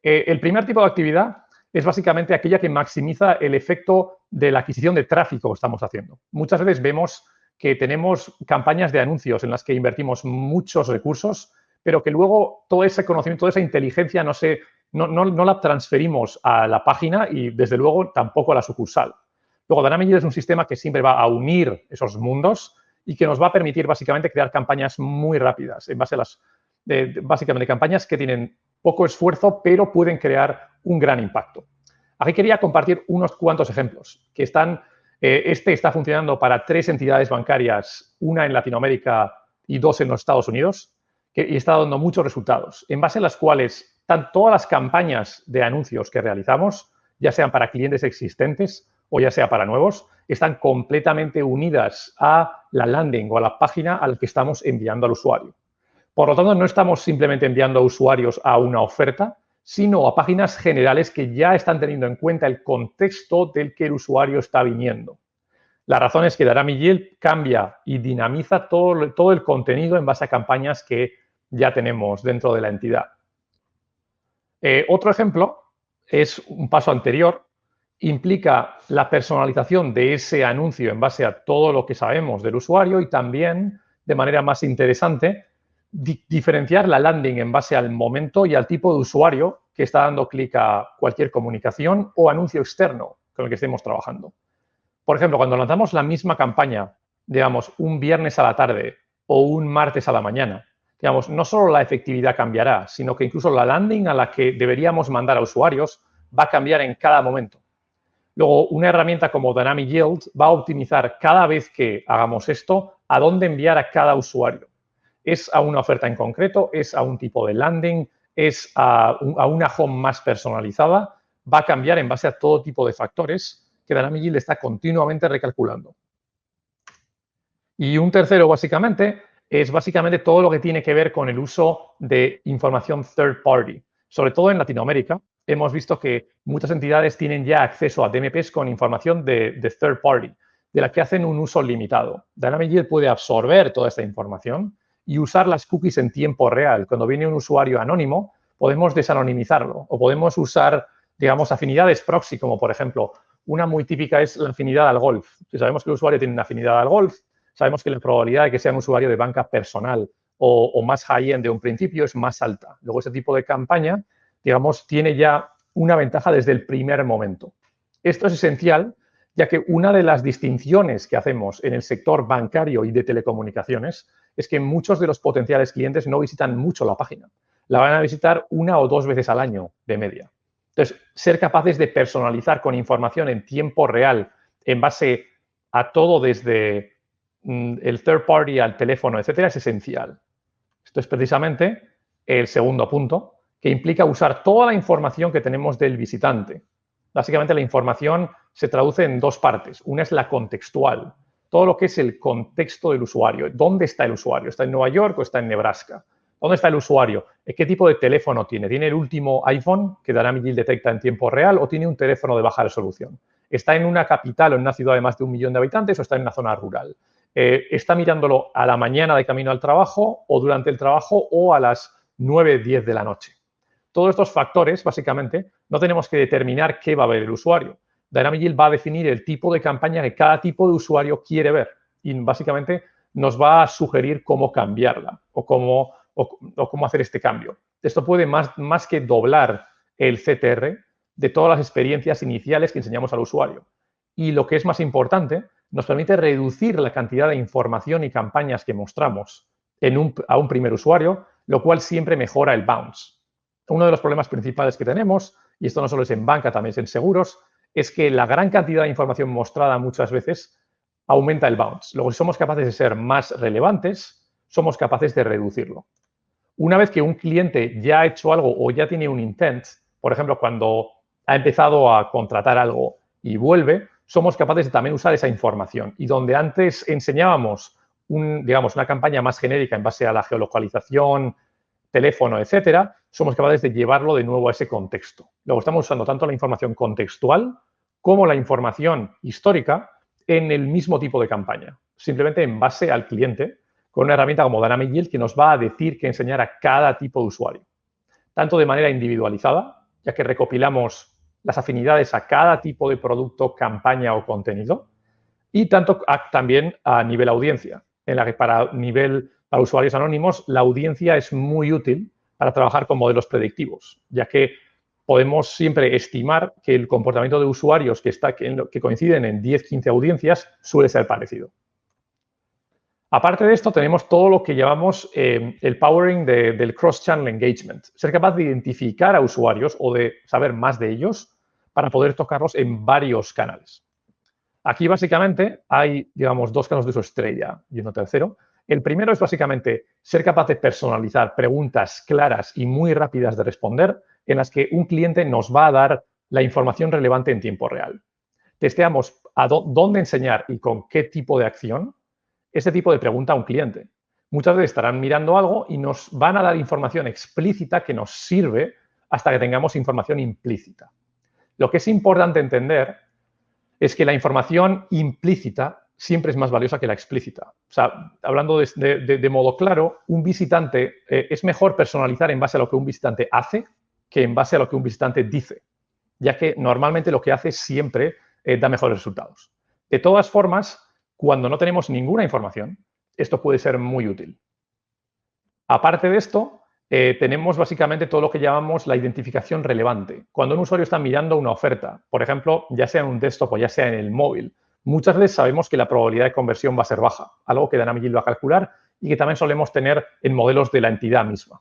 El primer tipo de actividad es básicamente aquella que maximiza el efecto de la adquisición de tráfico que estamos haciendo. Muchas veces vemos que tenemos campañas de anuncios en las que invertimos muchos recursos, pero que luego todo ese conocimiento, toda esa inteligencia no la transferimos a la página y, desde luego, tampoco a la sucursal. Luego, Dynamic Yield es un sistema que siempre va a unir esos mundos y que nos va a permitir, básicamente, crear campañas muy rápidas en base a básicamente, campañas que tienen poco esfuerzo, pero pueden crear un gran impacto. Aquí quería compartir unos cuantos ejemplos que están. Este está funcionando para 3 entidades bancarias, una en Latinoamérica y 2 en los Estados Unidos, y está dando muchos resultados, en base a las cuales están todas las campañas de anuncios que realizamos, ya sean para clientes existentes o ya sea para nuevos, están completamente unidas a la landing o a la página a la que estamos enviando al usuario. Por lo tanto, no estamos simplemente enviando a usuarios a una oferta, sino a páginas generales que ya están teniendo en cuenta el contexto del que el usuario está viniendo. La razón es que Dynamic Yield cambia y dinamiza todo el contenido en base a campañas que ya tenemos dentro de la entidad. Otro ejemplo es un paso anterior, implica la personalización de ese anuncio en base a todo lo que sabemos del usuario y también, de manera más interesante, diferenciar la landing en base al momento y al tipo de usuario que está dando clic a cualquier comunicación o anuncio externo con el que estemos trabajando. Por ejemplo, cuando lanzamos la misma campaña, digamos, un viernes a la tarde o un martes a la mañana, digamos, no solo la efectividad cambiará, sino que incluso la landing a la que deberíamos mandar a usuarios va a cambiar en cada momento. Luego, una herramienta como Dynamic Yield va a optimizar cada vez que hagamos esto a dónde enviar a cada usuario. ¿Es a una oferta en concreto? ¿Es a un tipo de landing? ¿Es a una home más personalizada? Va a cambiar en base a todo tipo de factores que Dynamic Yield está continuamente recalculando. Y un tercero, básicamente, es todo lo que tiene que ver con el uso de información third party. Sobre todo en Latinoamérica, hemos visto que muchas entidades tienen ya acceso a DMPs con información de third party, de la que hacen un uso limitado. Dynamic Yield puede absorber toda esta información y usar las cookies en tiempo real. Cuando viene un usuario anónimo, podemos desanonimizarlo o podemos usar, digamos, afinidades proxy, como por ejemplo, una muy típica es la afinidad al golf. Si sabemos que el usuario tiene una afinidad al golf, sabemos que la probabilidad de que sea un usuario de banca personal o más high-end de un principio es más alta. Luego, ese tipo de campaña, digamos, tiene ya una ventaja desde el primer momento. Esto es esencial, ya que una de las distinciones que hacemos en el sector bancario y de telecomunicaciones es que muchos de los potenciales clientes no visitan mucho la página. La van a visitar 1 o 2 veces al año de media. Entonces, ser capaces de personalizar con información en tiempo real en base a todo desde el third party al teléfono, etcétera, es esencial. Esto es precisamente el segundo punto, que implica usar toda la información que tenemos del visitante. Básicamente, la información se traduce en 2 partes. Una es la contextual, todo lo que es el contexto del usuario. ¿Dónde está el usuario? ¿Está en Nueva York o está en Nebraska? ¿Dónde está el usuario? ¿Qué tipo de teléfono tiene? ¿Tiene el último iPhone que Dynamic Yield detecta en tiempo real o tiene un teléfono de baja resolución? ¿Está en una capital o en una ciudad de más de 1 millón de habitantes o está en una zona rural? ¿Está mirándolo a la mañana de camino al trabajo o durante el trabajo o a las 9, 10 de la noche? Todos estos factores, básicamente, no tenemos que determinar qué va a ver el usuario. Dynamic Yield va a definir el tipo de campaña que cada tipo de usuario quiere ver y básicamente nos va a sugerir cómo cambiarla o cómo hacer este cambio. Esto puede más que doblar el CTR de todas las experiencias iniciales que enseñamos al usuario. Y lo que es más importante, nos permite reducir la cantidad de información y campañas que mostramos a un primer usuario, lo cual siempre mejora el bounce. Uno de los problemas principales que tenemos, y esto no solo es en banca, también es en seguros, es que la gran cantidad de información mostrada muchas veces aumenta el bounce. Luego, si somos capaces de ser más relevantes, somos capaces de reducirlo. Una vez que un cliente ya ha hecho algo o ya tiene un intent, por ejemplo, cuando ha empezado a contratar algo y vuelve, somos capaces de también usar esa información. Y donde antes enseñábamos una campaña más genérica en base a la geolocalización, teléfono, etcétera, somos capaces de llevarlo de nuevo a ese contexto. Luego estamos usando tanto la información contextual como la información histórica en el mismo tipo de campaña, simplemente en base al cliente, con una herramienta como Dynamic Yield que nos va a decir qué enseñar a cada tipo de usuario, tanto de manera individualizada, ya que recopilamos las afinidades a cada tipo de producto, campaña o contenido, y también a nivel audiencia, en la que para usuarios anónimos, la audiencia es muy útil para trabajar con modelos predictivos, ya que podemos siempre estimar que el comportamiento de usuarios que coinciden en 10, 15 audiencias suele ser parecido. Aparte de esto, tenemos todo lo que llamamos el powering del cross-channel engagement. Ser capaz de identificar a usuarios o de saber más de ellos para poder tocarlos en varios canales. Aquí, básicamente, hay, digamos, 2 casos de uso estrella y uno tercero. El primero es, básicamente, ser capaz de personalizar preguntas claras y muy rápidas de responder en las que un cliente nos va a dar la información relevante en tiempo real. Testeamos dónde enseñar y con qué tipo de acción ese tipo de pregunta a un cliente. Muchas veces estarán mirando algo y nos van a dar información explícita que nos sirve hasta que tengamos información implícita. Lo que es importante entender es que la información implícita siempre es más valiosa que la explícita. O sea, hablando de modo claro, un visitante es mejor personalizar en base a lo que un visitante hace que en base a lo que un visitante dice, ya que normalmente lo que hace siempre da mejores resultados. De todas formas, cuando no tenemos ninguna información, esto puede ser muy útil. Aparte de esto, tenemos básicamente todo lo que llamamos la identificación relevante. Cuando un usuario está mirando una oferta, por ejemplo, ya sea en un desktop o ya sea en el móvil, muchas veces sabemos que la probabilidad de conversión va a ser baja, algo que Dynamic Yield va a calcular y que también solemos tener en modelos de la entidad misma.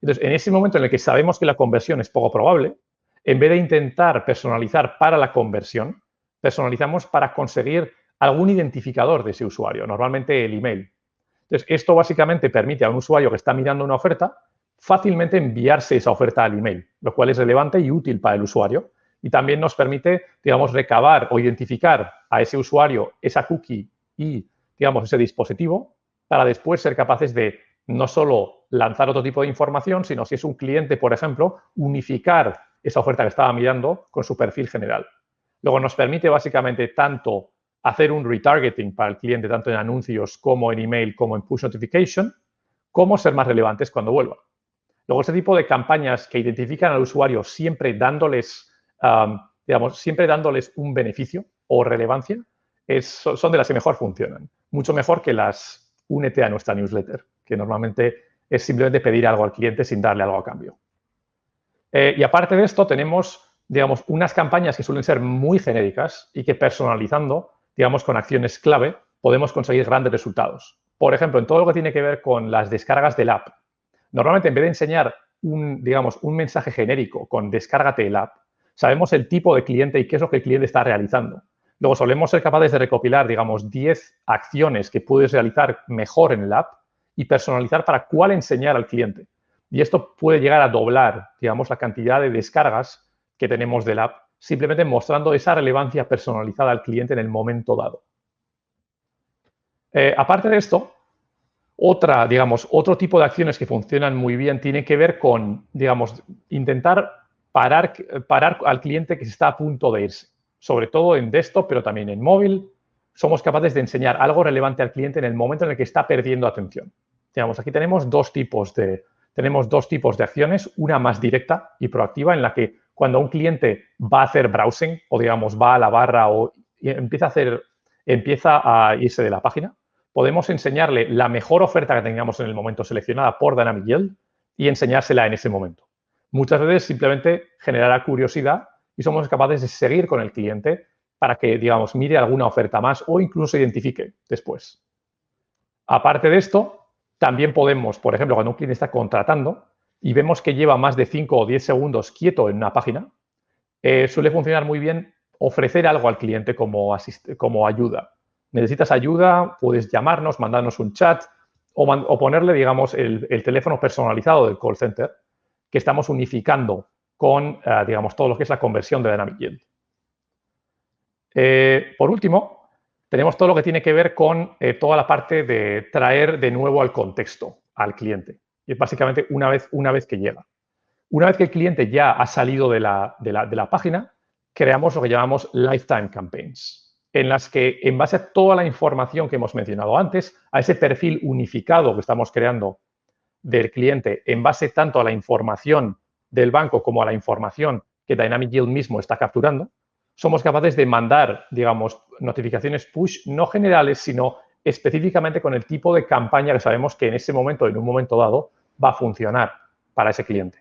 Entonces, en ese momento en el que sabemos que la conversión es poco probable, en vez de intentar personalizar para la conversión, personalizamos para conseguir algún identificador de ese usuario, normalmente el email. Entonces, esto básicamente permite a un usuario que está mirando una oferta fácilmente enviarse esa oferta al email, lo cual es relevante y útil para el usuario. Y también nos permite, digamos, recabar o identificar a ese usuario, esa cookie y, digamos, ese dispositivo para después ser capaces de no solo lanzar otro tipo de información, sino si es un cliente, por ejemplo, unificar esa oferta que estaba mirando con su perfil general. Luego nos permite básicamente tanto hacer un retargeting para el cliente, tanto en anuncios como en email, como en push notification, como ser más relevantes cuando vuelvan. Luego, este tipo de campañas que identifican al usuario siempre dándoles, siempre dándoles un beneficio o relevancia, son de las que mejor funcionan. Mucho mejor que las únete a nuestra newsletter, que normalmente es simplemente pedir algo al cliente sin darle algo a cambio. Y aparte de esto, tenemos, digamos, unas campañas que suelen ser muy genéricas y que personalizando, digamos, con acciones clave, podemos conseguir grandes resultados. Por ejemplo, en todo lo que tiene que ver con las descargas del app. Normalmente, en vez de enseñar un mensaje genérico con descárgate el app, sabemos el tipo de cliente y qué es lo que el cliente está realizando. Luego, solemos ser capaces de recopilar, digamos, 10 acciones que puedes realizar mejor en el app y personalizar para cuál enseñar al cliente. Y esto puede llegar a doblar, digamos, la cantidad de descargas que tenemos del app, simplemente mostrando esa relevancia personalizada al cliente en el momento dado. Aparte de esto, otro tipo de acciones que funcionan muy bien tiene que ver con, digamos, intentar parar al cliente que se está a punto de irse. O sobre todo en desktop, pero también en móvil, somos capaces de enseñar algo relevante al cliente en el momento en el que está perdiendo atención. Digamos, aquí tenemos dos tipos de acciones, una más directa y proactiva, en la que cuando un cliente va a hacer browsing o, digamos, va a la barra o empieza a irse de la página, podemos enseñarle la mejor oferta que tengamos en el momento seleccionada por Dynamic Yield y enseñársela en ese momento. Muchas veces simplemente generará curiosidad y somos capaces de seguir con el cliente para que, digamos, mire alguna oferta más o incluso se identifique después. Aparte de esto, también podemos, por ejemplo, cuando un cliente está contratando y vemos que lleva más de 5 o 10 segundos quieto en una página, suele funcionar muy bien ofrecer algo al cliente como ayuda. Necesitas ayuda, puedes llamarnos, mandarnos un chat o ponerle, digamos, el teléfono personalizado del call center que estamos unificando con, digamos, todo lo que es la conversión de Dynamic Yield. Por último, tenemos todo lo que tiene que ver con toda la parte de traer de nuevo al contexto al cliente. Y es básicamente una vez que llega. Una vez que el cliente ya ha salido de la página, creamos lo que llamamos Lifetime Campaigns, en las que, en base a toda la información que hemos mencionado antes, a ese perfil unificado que estamos creando del cliente, en base tanto a la información del banco como a la información que Dynamic Yield mismo está capturando, somos capaces de mandar, digamos, notificaciones push no generales, sino específicamente con el tipo de campaña que sabemos que en ese momento, en un momento dado, va a funcionar para ese cliente.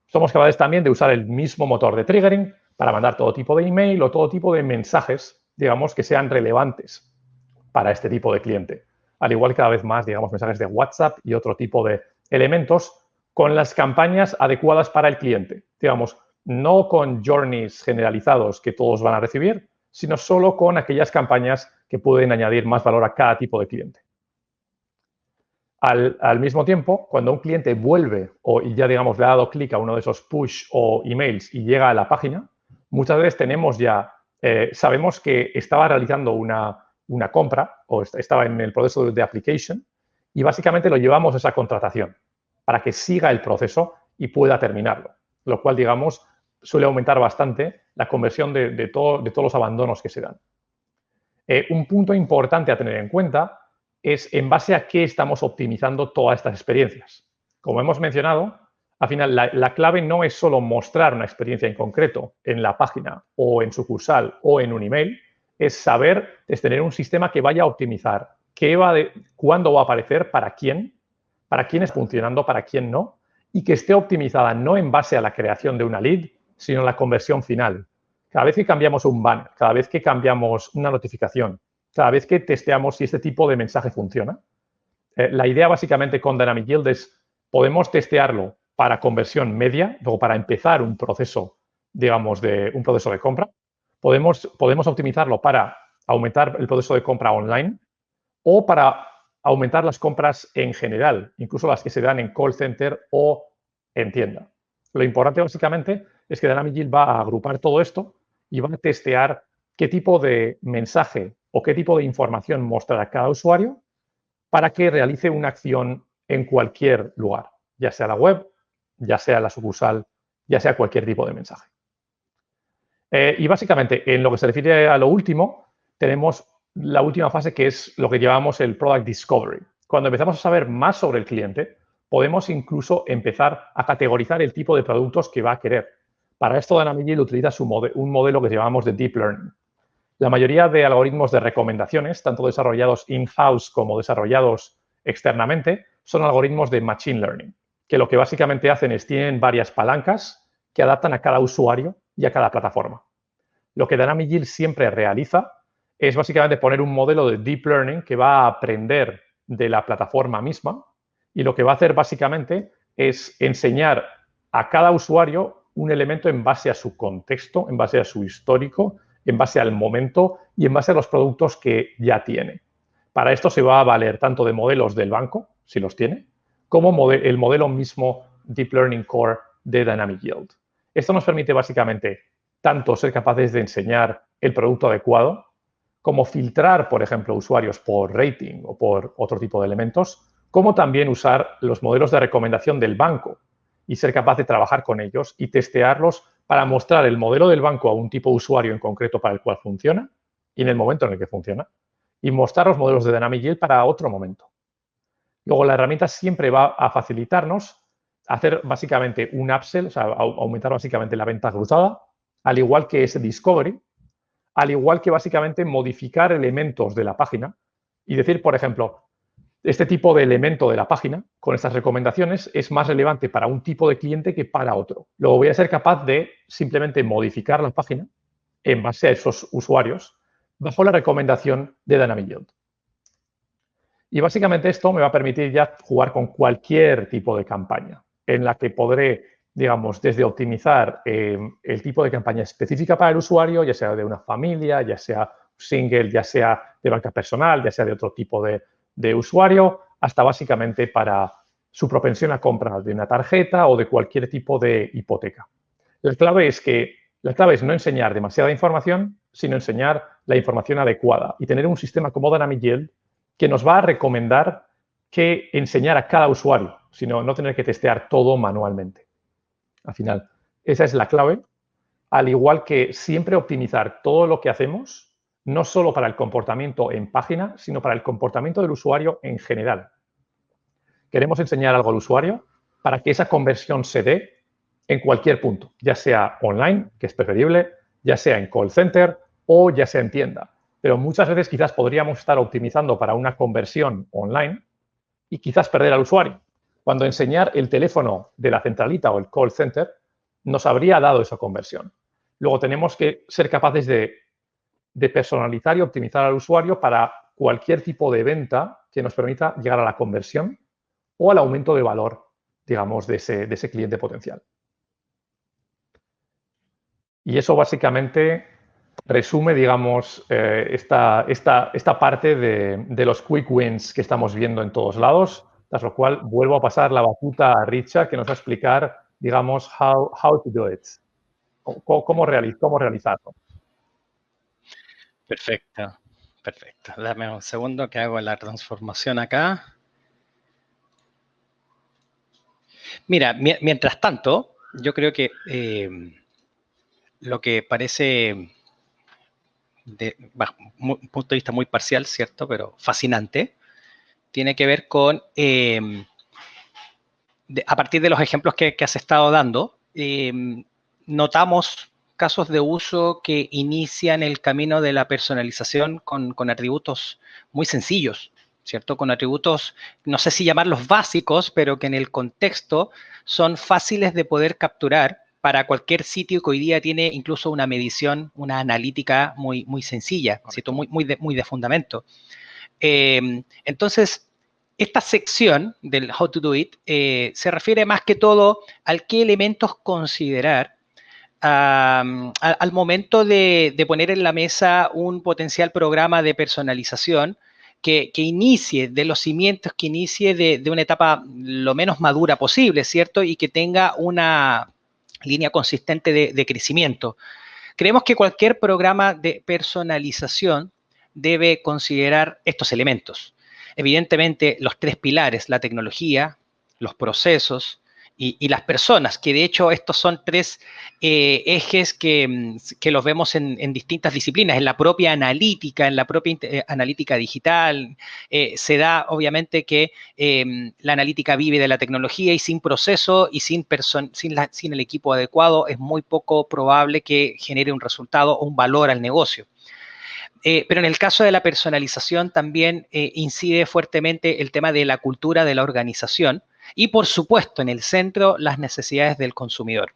Somos capaces también de usar el mismo motor de triggering para mandar todo tipo de email o todo tipo de mensajes, digamos, que sean relevantes para este tipo de cliente. Al igual que cada vez más, digamos, mensajes de WhatsApp y otro tipo de elementos con las campañas adecuadas para el cliente. Digamos, no con journeys generalizados que todos van a recibir, sino solo con aquellas campañas que pueden añadir más valor a cada tipo de cliente. Al mismo tiempo, cuando un cliente vuelve y ya, digamos, le ha dado clic a uno de esos push o emails y llega a la página, muchas veces tenemos ya, sabemos que estaba realizando una compra o estaba en el proceso de application y básicamente lo llevamos a esa contratación para que siga el proceso y pueda terminarlo, lo cual, digamos, suele aumentar bastante la conversión de todos los abandonos que se dan. Un punto importante a tener en cuenta es en base a qué estamos optimizando todas estas experiencias. Como hemos mencionado, al final la clave no es solo mostrar una experiencia en concreto en la página o en sucursal o en un email, es tener un sistema que vaya a optimizar cuándo va a aparecer, para quién es funcionando, para quién no, y que esté optimizada no en base a la creación de una lead, sino en la conversión final. Cada vez que cambiamos un banner, cada vez que cambiamos una notificación, cada vez que testeamos si este tipo de mensaje funciona, la idea básicamente con Dynamic Yield es podemos testearlo para conversión media, luego para empezar un proceso, digamos, un proceso de compra. Podemos optimizarlo para aumentar el proceso de compra online o para aumentar las compras en general, incluso las que se dan en call center o en tienda. Lo importante básicamente es que Dynamic Yield va a agrupar todo esto y va a testear qué tipo de mensaje o qué tipo de información mostrar a cada usuario para que realice una acción en cualquier lugar, ya sea la web, ya sea la sucursal, ya sea cualquier tipo de mensaje. Y básicamente, en lo que se refiere a lo último, tenemos la última fase, que es lo que llamamos el Product Discovery. Cuando empezamos a saber más sobre el cliente, podemos incluso empezar a categorizar el tipo de productos que va a querer. Para esto, Dynamic Yield utiliza un modelo que llamamos de Deep Learning. La mayoría de algoritmos de recomendaciones, tanto desarrollados in-house como desarrollados externamente, son algoritmos de Machine Learning, que lo que básicamente hacen es tienen varias palancas que adaptan a cada usuario y a cada plataforma. Lo que Dynamic Yield siempre realiza es básicamente poner un modelo de Deep Learning que va a aprender de la plataforma misma y lo que va a hacer básicamente es enseñar a cada usuario un elemento en base a su contexto, en base a su histórico, en base al momento y en base a los productos que ya tiene. Para esto se va a valer tanto de modelos del banco, si los tiene, como el modelo mismo Deep Learning Core de Dynamic Yield. Esto nos permite básicamente tanto ser capaces de enseñar el producto adecuado, como filtrar, por ejemplo, usuarios por rating o por otro tipo de elementos, como también usar los modelos de recomendación del banco y ser capaz de trabajar con ellos y testearlos para mostrar el modelo del banco a un tipo de usuario en concreto para el cual funciona y en el momento en el que funciona, y mostrar los modelos de Dynamic Yield para otro momento. Luego, la herramienta siempre va a facilitarnos hacer básicamente un upsell, o sea, aumentar básicamente la venta cruzada, al igual que ese discovery, al igual que básicamente modificar elementos de la página y decir, por ejemplo, este tipo de elemento de la página con estas recomendaciones es más relevante para un tipo de cliente que para otro. Luego voy a ser capaz de simplemente modificar la página en base a esos usuarios bajo la recomendación de Dynamic Yield. Y básicamente esto me va a permitir ya jugar con cualquier tipo de campaña en la que podré, digamos, desde optimizar el tipo de campaña específica para el usuario, ya sea de una familia, ya sea single, ya sea de banca personal, ya sea de otro tipo de usuario, hasta básicamente para su propensión a compra de una tarjeta o de cualquier tipo de hipoteca. La clave es no enseñar demasiada información, sino enseñar la información adecuada y tener un sistema como Dynamic Yield que nos va a recomendar qué enseñar a cada usuario, sino no tener que testear todo manualmente. Al final, esa es la clave, al igual que siempre optimizar todo lo que hacemos, no solo para el comportamiento en página, sino para el comportamiento del usuario en general. Queremos enseñar algo al usuario para que esa conversión se dé en cualquier punto, ya sea online, que es preferible, ya sea en call center o ya sea en tienda. Pero muchas veces quizás podríamos estar optimizando para una conversión online y quizás perder al usuario, cuando enseñar el teléfono de la centralita o el call center nos habría dado esa conversión. Luego tenemos que ser capaces de personalizar y optimizar al usuario para cualquier tipo de venta que nos permita llegar a la conversión o al aumento de valor, digamos, de ese cliente potencial. Y eso básicamente resume, digamos, esta parte de los quick wins que estamos viendo en todos lados, tras lo cual vuelvo a pasar la batuta a Richard, que nos va a explicar, digamos, how to do it, cómo realizarlo. Perfecto, perfecto. Dame un segundo que hago la transformación acá. Mira, mientras tanto, yo creo que lo que parece, bajo un punto de vista muy parcial, ¿cierto? Pero fascinante, tiene que ver con, a partir de los ejemplos que has estado dando, notamos casos de uso que inician el camino de la personalización con atributos muy sencillos, ¿cierto? Con atributos, no sé si llamarlos básicos, pero que en el contexto son fáciles de poder capturar para cualquier sitio que hoy día tiene incluso una medición, una analítica muy, muy sencilla, ¿cierto? Muy de fundamento. Entonces, esta sección del How to Do It se refiere más que todo al qué elementos considerar al momento de poner en la mesa un potencial programa de personalización que inicie de los cimientos, que inicie de una etapa lo menos madura posible, ¿cierto? Y que tenga una línea consistente de crecimiento. Creemos que cualquier programa de personalización debe considerar estos elementos. Evidentemente, los tres pilares, la tecnología, los procesos y las personas, que de hecho estos son tres ejes que los vemos en distintas disciplinas, en la propia analítica, analítica digital. Se da obviamente que la analítica vive de la tecnología y sin proceso y sin el equipo adecuado es muy poco probable que genere un resultado o un valor al negocio. Pero en el caso de la personalización también incide fuertemente el tema de la cultura de la organización y, por supuesto, en el centro, las necesidades del consumidor.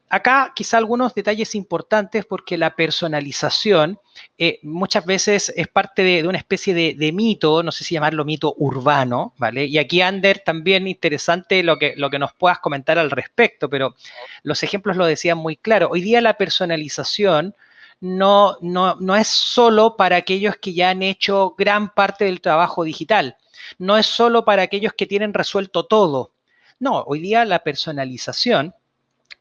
Acá quizá algunos detalles importantes porque la personalización muchas veces es parte de una especie de mito, no sé si llamarlo mito urbano, ¿vale? Y aquí, Ander, también interesante lo que nos puedas comentar al respecto, pero los ejemplos lo decían muy claro. Hoy día la personalización no es solo para aquellos que ya han hecho gran parte del trabajo digital, no es solo para aquellos que tienen resuelto todo. No, hoy día la personalización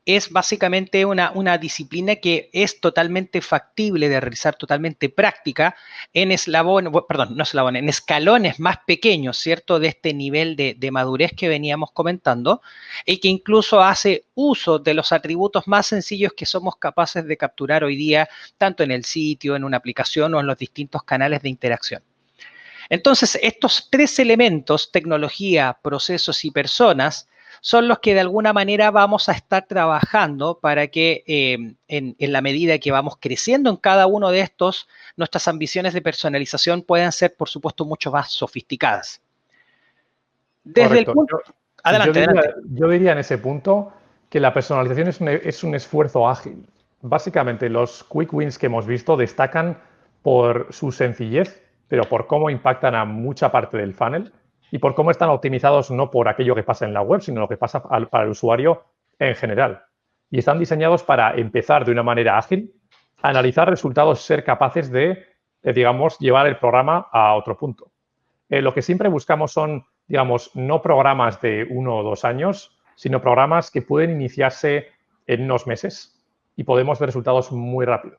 es básicamente una disciplina que es totalmente factible de realizar, totalmente práctica en en escalones más pequeños, ¿cierto? De este nivel de madurez que veníamos comentando, y que incluso hace uso de los atributos más sencillos que somos capaces de capturar hoy día, tanto en el sitio, en una aplicación o en los distintos canales de interacción. Entonces, estos tres elementos, tecnología, procesos y personas, son los que de alguna manera vamos a estar trabajando para que en la medida que vamos creciendo en cada uno de estos, nuestras ambiciones de personalización puedan ser, por supuesto, mucho más sofisticadas. Desde el Correcto. punto... Adelante, adelante. Yo diría en ese punto que la personalización es un esfuerzo ágil. Básicamente, los quick wins que hemos visto destacan por su sencillez, pero por cómo impactan a mucha parte del funnel y por cómo están optimizados no por aquello que pasa en la web, sino lo que pasa para el usuario en general. Y están diseñados para empezar de una manera ágil, analizar resultados, ser capaces de digamos, llevar el programa a otro punto. Lo que siempre buscamos son, digamos, no programas de 1 o 2 años, sino programas que pueden iniciarse en unos meses y podemos ver resultados muy rápido.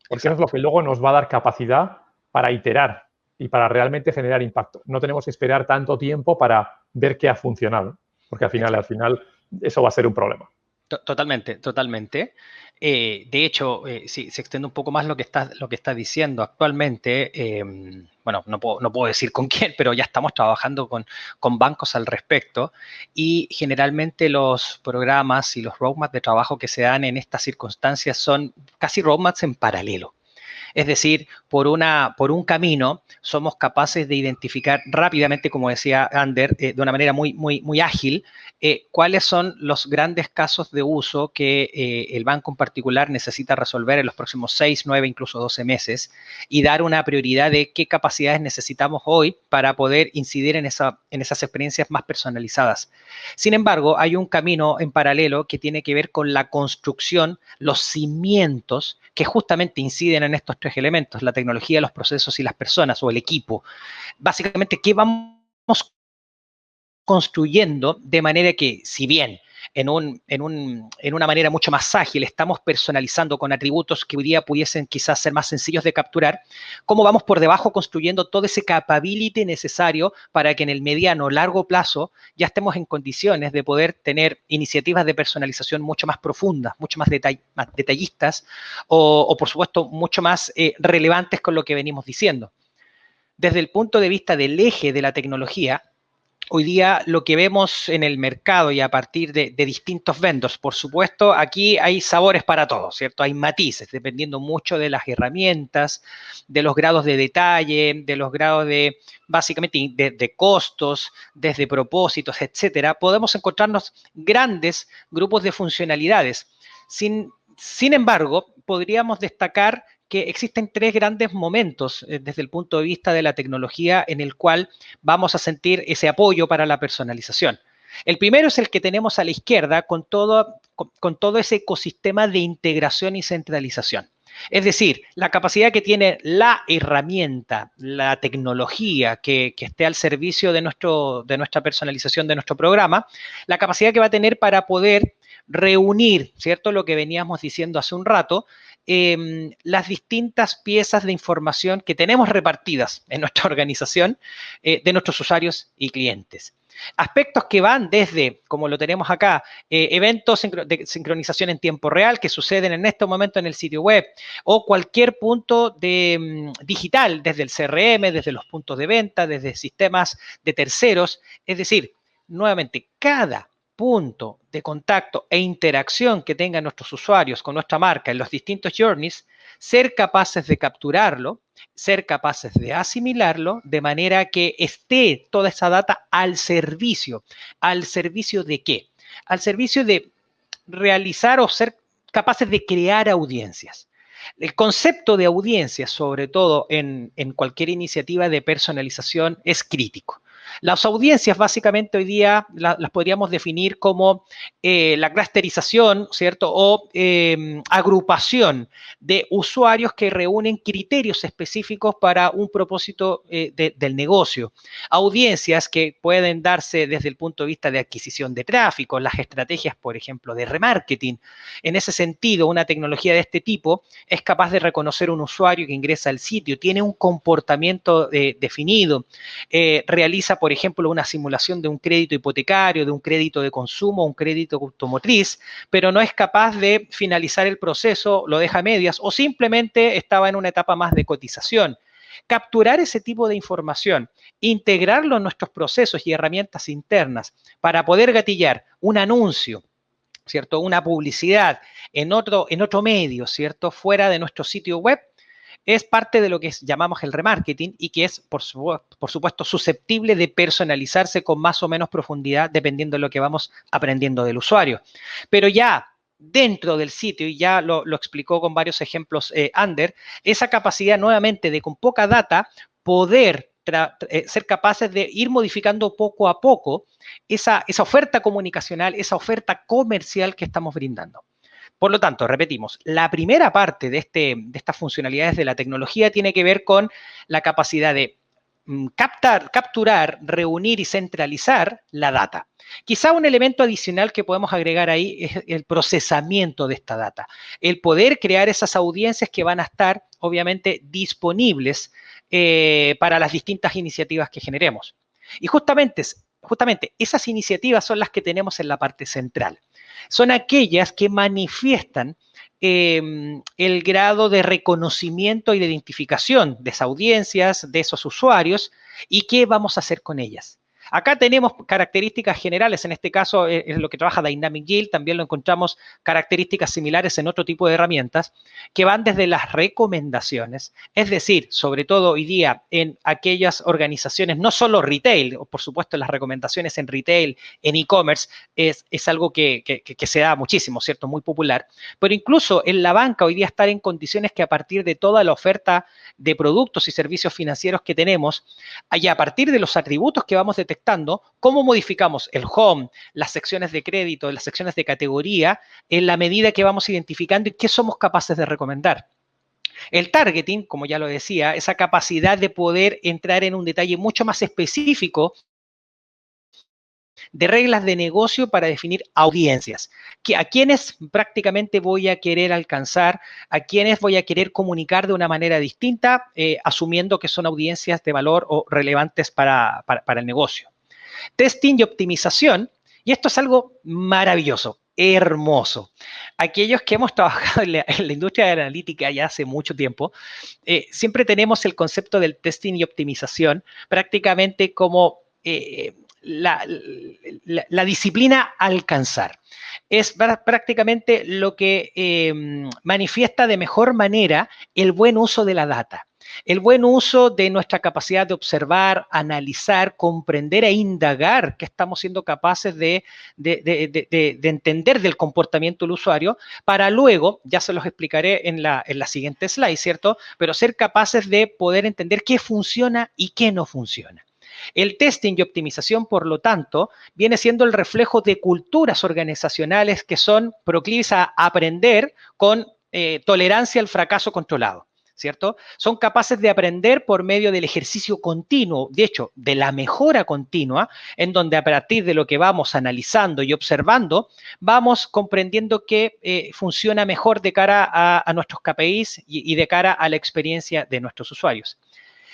Porque eso es lo que luego nos va a dar capacidad para iterar y para realmente generar impacto. No tenemos que esperar tanto tiempo para ver qué ha funcionado, porque al final eso va a ser un problema. Totalmente, totalmente. De hecho, si se extiende un poco más lo que estás diciendo actualmente, bueno, no puedo decir con quién, pero ya estamos trabajando con bancos al respecto y generalmente los programas y los roadmaps de trabajo que se dan en estas circunstancias son casi roadmaps en paralelo. Es decir, por un camino somos capaces de identificar rápidamente, como decía Ander, de una manera muy ágil, cuáles son los grandes casos de uso que el banco en particular necesita resolver en los próximos 6, 9, incluso 12 meses y dar una prioridad de qué capacidades necesitamos hoy para poder incidir en esas experiencias más personalizadas. Sin embargo, hay un camino en paralelo que tiene que ver con la construcción, los cimientos que justamente inciden en estos tres elementos, la tecnología, los procesos y las personas o el equipo. Básicamente, ¿qué vamos construyendo de manera que, si bien en una manera mucho más ágil estamos personalizando con atributos que hoy día pudiesen quizás ser más sencillos de capturar, cómo vamos por debajo construyendo todo ese capability necesario para que en el mediano o largo plazo ya estemos en condiciones de poder tener iniciativas de personalización mucho más profundas, mucho más detallistas o por supuesto, mucho más relevantes con lo que venimos diciendo. Desde el punto de vista del eje de la tecnología, hoy día lo que vemos en el mercado y a partir de distintos vendors, por supuesto, aquí hay sabores para todos, ¿cierto? Hay matices, dependiendo mucho de las herramientas, de los grados de detalle, de los grados de, básicamente, de costos, desde propósitos, etcétera. Podemos encontrarnos grandes grupos de funcionalidades. Sin embargo, podríamos destacar que existen tres grandes momentos desde el punto de vista de la tecnología en el cual vamos a sentir ese apoyo para la personalización. El primero es el que tenemos a la izquierda con todo ese ecosistema de integración y centralización. Es decir, la capacidad que tiene la herramienta, la tecnología que esté al servicio de nuestra personalización de nuestro programa, la capacidad que va a tener para poder reunir, ¿cierto? Lo que veníamos diciendo hace un rato, las distintas piezas de información que tenemos repartidas en nuestra organización de nuestros usuarios y clientes. Aspectos que van desde, como lo tenemos acá, eventos de sincronización en tiempo real que suceden en este momento en el sitio web o cualquier punto digital, desde el CRM, desde los puntos de venta, desde sistemas de terceros. Es decir, nuevamente, cada punto de contacto e interacción que tengan nuestros usuarios con nuestra marca en los distintos journeys, ser capaces de capturarlo, ser capaces de asimilarlo de manera que esté toda esa data al servicio. ¿Al servicio de qué? Al servicio de realizar o ser capaces de crear audiencias. El concepto de audiencia, sobre todo en cualquier iniciativa de personalización, es crítico. Las audiencias básicamente hoy día las podríamos definir como la clusterización, ¿cierto? O agrupación de usuarios que reúnen criterios específicos para un propósito del negocio. Audiencias que pueden darse desde el punto de vista de adquisición de tráfico, las estrategias, por ejemplo, de remarketing. En ese sentido, una tecnología de este tipo es capaz de reconocer un usuario que ingresa al sitio, tiene un comportamiento definido, realiza, por ejemplo, una simulación de un crédito hipotecario, de un crédito de consumo, un crédito automotriz, pero no es capaz de finalizar el proceso, lo deja a medias o simplemente estaba en una etapa más de cotización. Capturar ese tipo de información, integrarlo en nuestros procesos y herramientas internas para poder gatillar un anuncio, ¿cierto? Una publicidad en otro medio, ¿cierto? Fuera de nuestro sitio web, es parte de lo que llamamos el remarketing y que es, por supuesto, susceptible de personalizarse con más o menos profundidad dependiendo de lo que vamos aprendiendo del usuario. Pero ya dentro del sitio, y ya lo explicó con varios ejemplos Ander, esa capacidad nuevamente de con poca data poder ser capaces de ir modificando poco a poco esa oferta comunicacional, esa oferta comercial que estamos brindando. Por lo tanto, repetimos, la primera parte de estas funcionalidades de la tecnología tiene que ver con la capacidad de capturar, reunir y centralizar la data. Quizá un elemento adicional que podemos agregar ahí es el procesamiento de esta data, el poder crear esas audiencias que van a estar, obviamente, disponibles para las distintas iniciativas que generemos. Y justamente esas iniciativas son las que tenemos en la parte central. Son aquellas que manifiestan el grado de reconocimiento y de identificación de esas audiencias, de esos usuarios, y qué vamos a hacer con ellas. Acá tenemos características generales, en este caso es lo que trabaja Dynamic Yield, también lo encontramos características similares en otro tipo de herramientas, que van desde las recomendaciones, es decir, sobre todo hoy día en aquellas organizaciones, no solo retail, por supuesto las recomendaciones en retail, en e-commerce, es algo que se da muchísimo, ¿cierto? Muy popular, pero incluso en la banca hoy día estar en condiciones que a partir de toda la oferta de productos y servicios financieros que tenemos, y a partir de los atributos que vamos detectando, cómo modificamos el home, las secciones de crédito, las secciones de categoría, en la medida que vamos identificando y qué somos capaces de recomendar. El targeting, como ya lo decía, esa capacidad de poder entrar en un detalle mucho más específico de reglas de negocio para definir audiencias. ¿A quiénes prácticamente voy a querer alcanzar? ¿A quiénes voy a querer comunicar de una manera distinta, asumiendo que son audiencias de valor o relevantes para el negocio? Testing y optimización, y esto es algo maravilloso, hermoso. Aquellos que hemos trabajado en la industria de la analítica ya hace mucho tiempo, siempre tenemos el concepto del testing y optimización prácticamente como la disciplina a alcanzar. Es prácticamente lo que manifiesta de mejor manera el buen uso de la data. El buen uso de nuestra capacidad de observar, analizar, comprender e indagar que estamos siendo capaces de entender del comportamiento del usuario para luego, ya se los explicaré en la siguiente slide, ¿cierto? Pero ser capaces de poder entender qué funciona y qué no funciona. El testing y optimización, por lo tanto, viene siendo el reflejo de culturas organizacionales que son proclives a aprender con tolerancia al fracaso controlado, ¿cierto? Son capaces de aprender por medio del ejercicio continuo, de hecho, de la mejora continua, en donde a partir de lo que vamos analizando y observando, vamos comprendiendo qué funciona mejor de cara a nuestros KPIs y de cara a la experiencia de nuestros usuarios.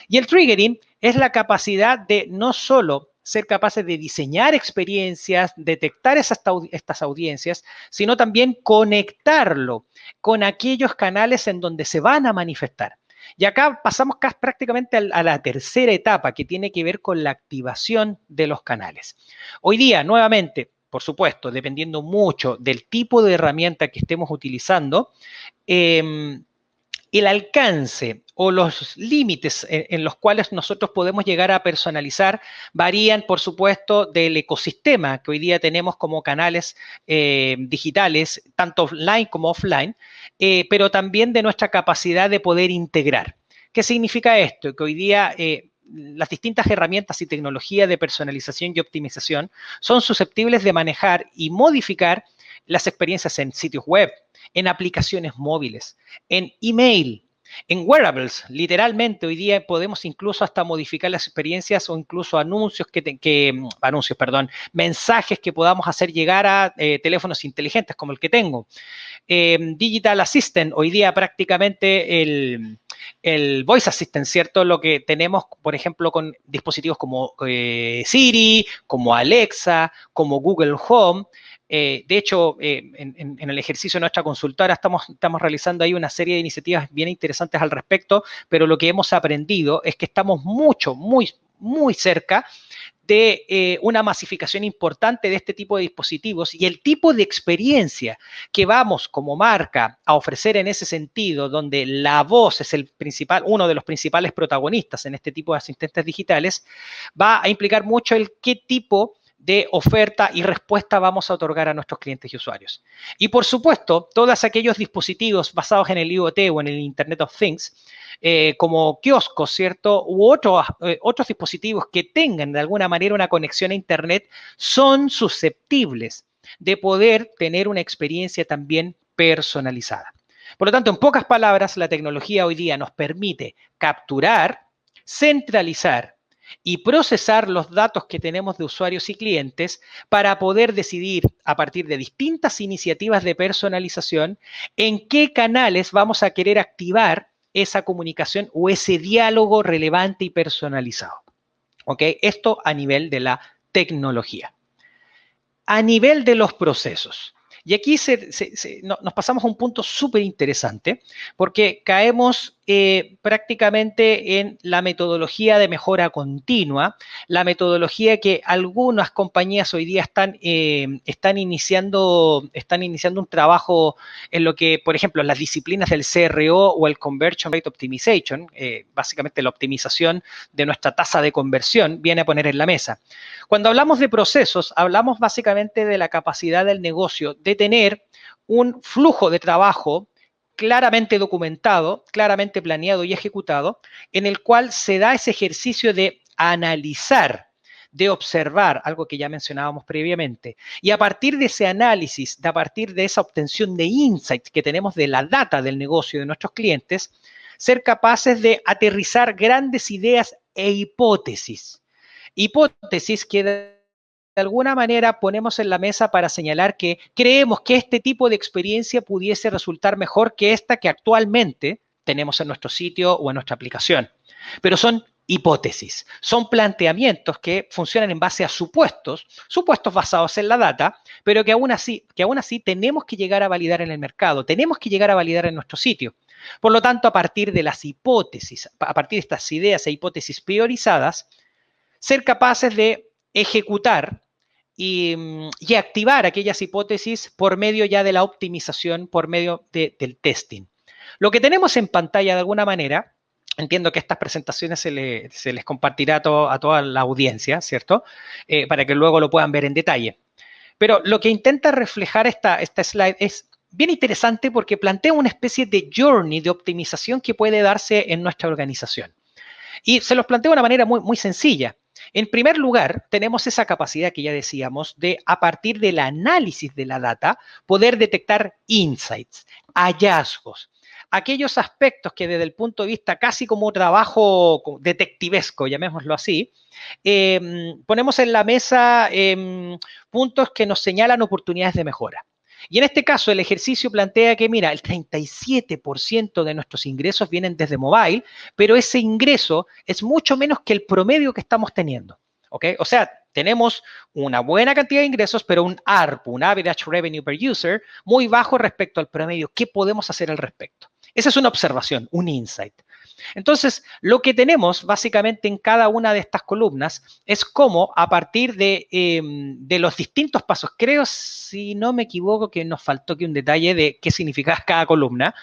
Y el triggering es la capacidad de no solo ser capaces de diseñar experiencias, detectar estas audiencias, sino también conectarlo con aquellos canales en donde se van a manifestar. Y acá pasamos prácticamente a la tercera etapa, que tiene que ver con la activación de los canales. Hoy día, nuevamente, por supuesto, dependiendo mucho del tipo de herramienta que estemos utilizando, el alcance o los límites en los cuales nosotros podemos llegar a personalizar varían, por supuesto, del ecosistema que hoy día tenemos como canales digitales, tanto online como offline, pero también de nuestra capacidad de poder integrar. ¿Qué significa esto? Que hoy día las distintas herramientas y tecnologías de personalización y optimización son susceptibles de manejar y modificar las experiencias en sitios web, en aplicaciones móviles, en email, en wearables. Literalmente hoy día podemos incluso hasta modificar las experiencias o incluso mensajes que podamos hacer llegar a teléfonos inteligentes como el que tengo. Digital Assistant, hoy día prácticamente el Voice Assistant, ¿cierto? Lo que tenemos, por ejemplo, con dispositivos como Siri, como Alexa, como Google Home. De hecho, en el ejercicio de nuestra consultora estamos realizando ahí una serie de iniciativas bien interesantes al respecto, pero lo que hemos aprendido es que estamos muy cerca de una masificación importante de este tipo de dispositivos y el tipo de experiencia que vamos como marca a ofrecer en ese sentido, donde la voz es uno de los principales protagonistas en este tipo de asistentes digitales, va a implicar mucho el qué tipo de oferta y respuesta vamos a otorgar a nuestros clientes y usuarios. Y por supuesto, todos aquellos dispositivos basados en el IoT o en el Internet of Things, como kioscos, ¿cierto? U otros dispositivos que tengan de alguna manera una conexión a Internet, son susceptibles de poder tener una experiencia también personalizada. Por lo tanto, en pocas palabras, la tecnología hoy día nos permite capturar, centralizar y procesar los datos que tenemos de usuarios y clientes para poder decidir a partir de distintas iniciativas de personalización en qué canales vamos a querer activar esa comunicación o ese diálogo relevante y personalizado. ¿Ok? Esto a nivel de la tecnología. A nivel de los procesos. Y aquí nos pasamos a un punto súper interesante porque caemos prácticamente en la metodología de mejora continua, la metodología que algunas compañías hoy día están iniciando un trabajo en lo que, por ejemplo, las disciplinas del CRO o el Conversion Rate Optimization, básicamente la optimización de nuestra tasa de conversión, viene a poner en la mesa. Cuando hablamos de procesos, hablamos básicamente de la capacidad del negocio de tener un flujo de trabajo claramente documentado, claramente planeado y ejecutado, en el cual se da ese ejercicio de analizar, de observar, algo que ya mencionábamos previamente, y a partir de ese análisis, a partir de esa obtención de insights que tenemos de la data del negocio de nuestros clientes, ser capaces de aterrizar grandes ideas e hipótesis. Hipótesis que de alguna manera ponemos en la mesa para señalar que creemos que este tipo de experiencia pudiese resultar mejor que esta que actualmente tenemos en nuestro sitio o en nuestra aplicación. Pero son hipótesis, son planteamientos que funcionan en base a supuestos basados en la data, pero que aún así tenemos que llegar a validar en el mercado, tenemos que llegar a validar en nuestro sitio. Por lo tanto, a partir de las hipótesis, a partir de estas ideas e hipótesis priorizadas, ser capaces de ejecutar y activar aquellas hipótesis por medio ya de la optimización, por medio del testing. Lo que tenemos en pantalla de alguna manera, entiendo que estas presentaciones se les compartirá a toda la audiencia, ¿cierto? Para que luego lo puedan ver en detalle. Pero lo que intenta reflejar esta slide es bien interesante porque plantea una especie de journey de optimización que puede darse en nuestra organización. Y se los planteo de una manera muy sencilla. En primer lugar, tenemos esa capacidad que ya decíamos de, a partir del análisis de la data, poder detectar insights, hallazgos, aquellos aspectos que desde el punto de vista casi como trabajo detectivesco, llamémoslo así, ponemos en la mesa puntos que nos señalan oportunidades de mejora. Y en este caso, el ejercicio plantea que, mira, el 37% de nuestros ingresos vienen desde mobile, pero ese ingreso es mucho menos que el promedio que estamos teniendo. ¿Ok? O sea, tenemos una buena cantidad de ingresos, pero un ARPU, un Average Revenue Per User, muy bajo respecto al promedio. ¿Qué podemos hacer al respecto? Esa es una observación, un insight. Entonces, lo que tenemos básicamente en cada una de estas columnas es cómo a partir de los distintos pasos, creo, si no me equivoco, que nos faltó aquí un detalle de qué significa cada columna.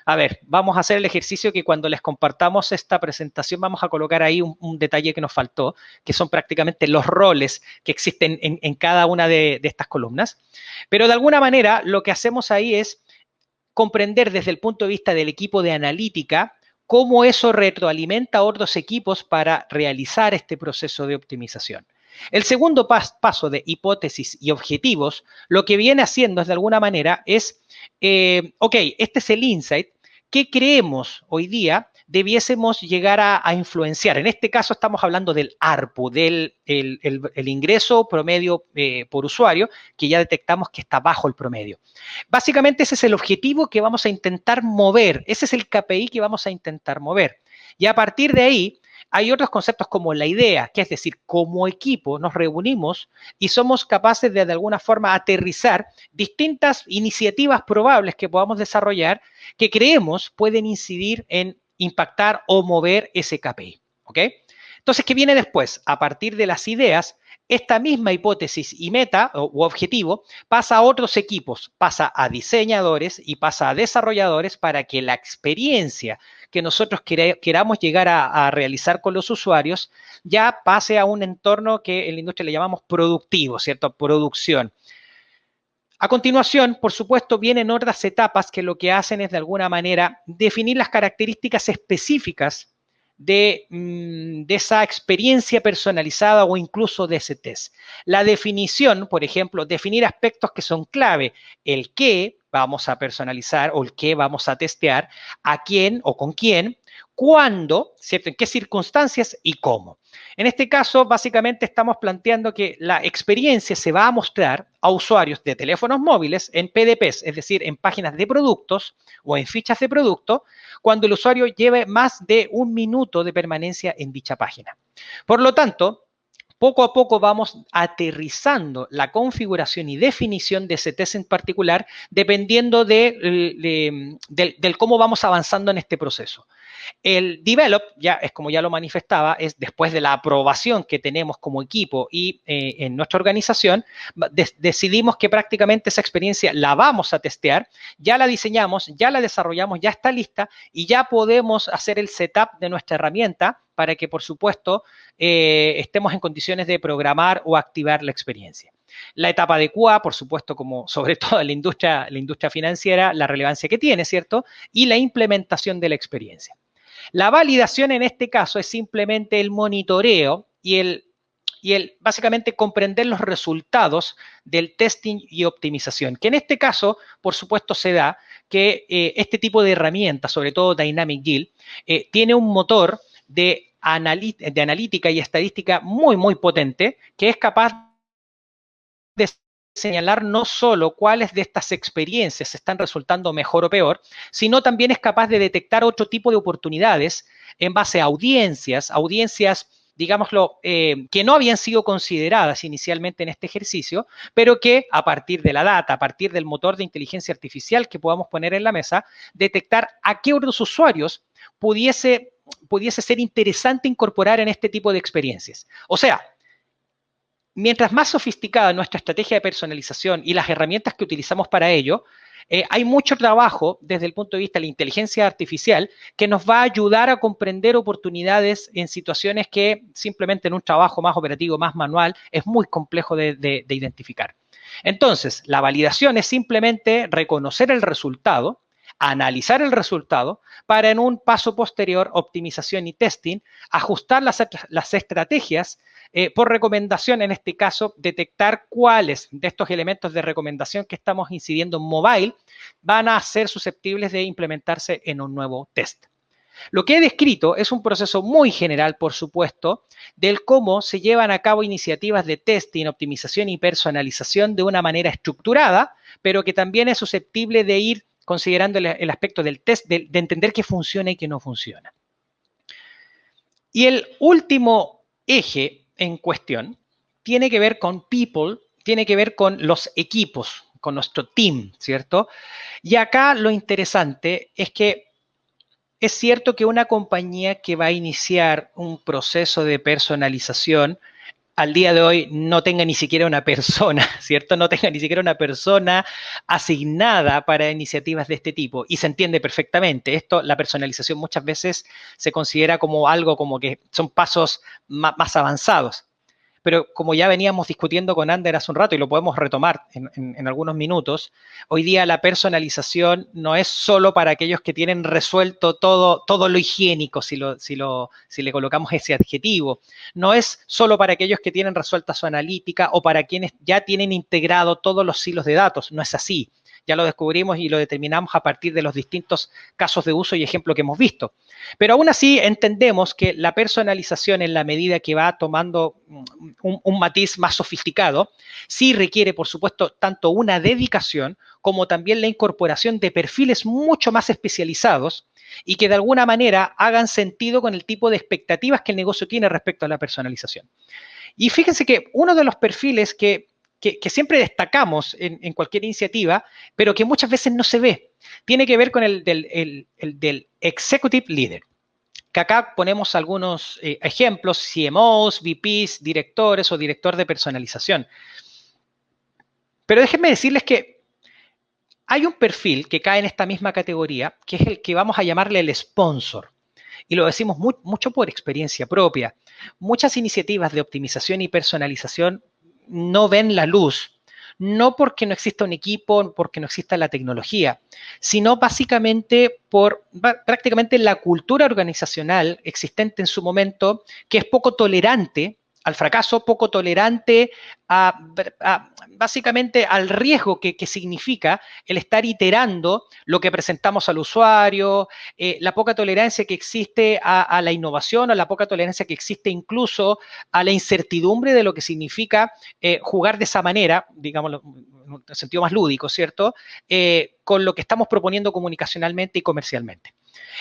A ver, vamos a hacer el ejercicio que cuando les compartamos esta presentación vamos a colocar ahí un detalle que nos faltó, que son prácticamente los roles que existen en cada una de estas columnas. Pero de alguna manera lo que hacemos ahí es comprender desde el punto de vista del equipo de analítica cómo eso retroalimenta a otros equipos para realizar este proceso de optimización. El segundo paso de hipótesis y objetivos, lo que viene haciendo de alguna manera es, ok, este es el insight, ¿qué creemos hoy día debiésemos llegar a influenciar? En este caso estamos hablando del ARPU, del el ingreso promedio por usuario, que ya detectamos que está bajo el promedio. Básicamente ese es el objetivo que vamos a intentar mover, ese es el KPI que vamos a intentar mover. Y a partir de ahí, hay otros conceptos como la idea, que es decir, como equipo nos reunimos y somos capaces de alguna forma aterrizar distintas iniciativas probables que podamos desarrollar que creemos pueden incidir en impactar o mover ese KPI. ¿Ok? Entonces, ¿qué viene después? A partir de las ideas, esta misma hipótesis y meta u objetivo pasa a otros equipos, pasa a diseñadores y pasa a desarrolladores para que la experiencia que nosotros queramos llegar a realizar con los usuarios ya pase a un entorno que en la industria le llamamos productivo, ¿cierto? Producción. A continuación, por supuesto, vienen otras etapas que lo que hacen es de alguna manera definir las características específicas de esa experiencia personalizada o incluso de ese test. La definición, por ejemplo, definir aspectos que son clave, el qué vamos a personalizar o el qué vamos a testear, a quién o con quién, cuándo, ¿cierto? En qué circunstancias y cómo. En este caso, básicamente estamos planteando que la experiencia se va a mostrar a usuarios de teléfonos móviles en PDPs, es decir, en páginas de productos o en fichas de producto, cuando el usuario lleve más de 1 minuto de permanencia en dicha página. Por lo tanto, poco a poco vamos aterrizando la configuración y definición de ese test en particular, dependiendo del cómo vamos avanzando en este proceso. El develop, ya es como ya lo manifestaba, es después de la aprobación que tenemos como equipo y en nuestra organización, decidimos que prácticamente esa experiencia la vamos a testear, ya la diseñamos, ya la desarrollamos, ya está lista y ya podemos hacer el setup de nuestra herramienta para que, por supuesto, estemos en condiciones de programar o activar la experiencia. La etapa de QA, por supuesto, como sobre todo en la industria financiera, la relevancia que tiene, ¿cierto? Y la implementación de la experiencia. La validación en este caso es simplemente el monitoreo y el básicamente comprender los resultados del testing y optimización, que en este caso, por supuesto, se da que este tipo de herramientas, sobre todo Dynamic Yield, tiene un motor de analítica y estadística muy, muy potente, que es capaz de señalar no solo cuáles de estas experiencias están resultando mejor o peor, sino también es capaz de detectar otro tipo de oportunidades en base a audiencias, digámoslo, que no habían sido consideradas inicialmente en este ejercicio, pero que a partir de la data, a partir del motor de inteligencia artificial que podamos poner en la mesa, detectar a qué otros usuarios pudiese ser interesante incorporar en este tipo de experiencias. O sea, mientras más sofisticada nuestra estrategia de personalización y las herramientas que utilizamos para ello, hay mucho trabajo desde el punto de vista de la inteligencia artificial que nos va a ayudar a comprender oportunidades en situaciones que simplemente en un trabajo más operativo, más manual, es muy complejo de identificar. Entonces, la validación es simplemente reconocer el resultado, analizar el resultado para en un paso posterior, optimización y testing, ajustar las estrategias por recomendación, en este caso, detectar cuáles de estos elementos de recomendación que estamos incidiendo en mobile van a ser susceptibles de implementarse en un nuevo test. Lo que he descrito es un proceso muy general, por supuesto, del cómo se llevan a cabo iniciativas de testing, optimización y personalización de una manera estructurada, pero que también es susceptible de ir considerando el aspecto del test, de entender qué funciona y qué no funciona. Y el último eje en cuestión tiene que ver con people, tiene que ver con los equipos, con nuestro team, ¿cierto? Y acá lo interesante es que es cierto que una compañía que va a iniciar un proceso de personalización al día de hoy no tenga ni siquiera una persona, ¿cierto? No tenga ni siquiera una persona asignada para iniciativas de este tipo. Y se entiende perfectamente. Esto, la personalización muchas veces se considera como algo como que son pasos más avanzados. pero como ya veníamos discutiendo con Ander hace un rato y lo podemos retomar en algunos minutos, hoy día la personalización no es solo para aquellos que tienen resuelto todo lo higiénico, si le colocamos ese adjetivo. No es solo para aquellos que tienen resuelta su analítica o para quienes ya tienen integrado todos los silos de datos. No es así. Ya lo descubrimos y lo determinamos a partir de los distintos casos de uso y ejemplo que hemos visto. Pero aún así entendemos que la personalización, en la medida que va tomando un matiz más sofisticado, sí requiere, por supuesto, tanto una dedicación como también la incorporación de perfiles mucho más especializados y que de alguna manera hagan sentido con el tipo de expectativas que el negocio tiene respecto a la personalización. Y fíjense que uno de los perfiles que siempre destacamos en cualquier iniciativa, pero que muchas veces no se ve, tiene que ver con el del Executive Leader. Que acá ponemos algunos ejemplos, CMOs, VPs, directores o director de personalización. Pero déjenme decirles que hay un perfil que cae en esta misma categoría, que es el que vamos a llamarle el sponsor. Y lo decimos mucho por experiencia propia. Muchas iniciativas de optimización y personalización no ven la luz, no porque no exista un equipo, porque no exista la tecnología, sino básicamente por prácticamente la cultura organizacional existente en su momento, que es poco tolerante al fracaso, poco tolerante básicamente al riesgo que significa el estar iterando lo que presentamos al usuario, la poca tolerancia que existe a la innovación, o la poca tolerancia que existe incluso a la incertidumbre de lo que significa jugar de esa manera, digámoslo en un sentido más lúdico, ¿cierto? Con lo que estamos proponiendo comunicacionalmente y comercialmente.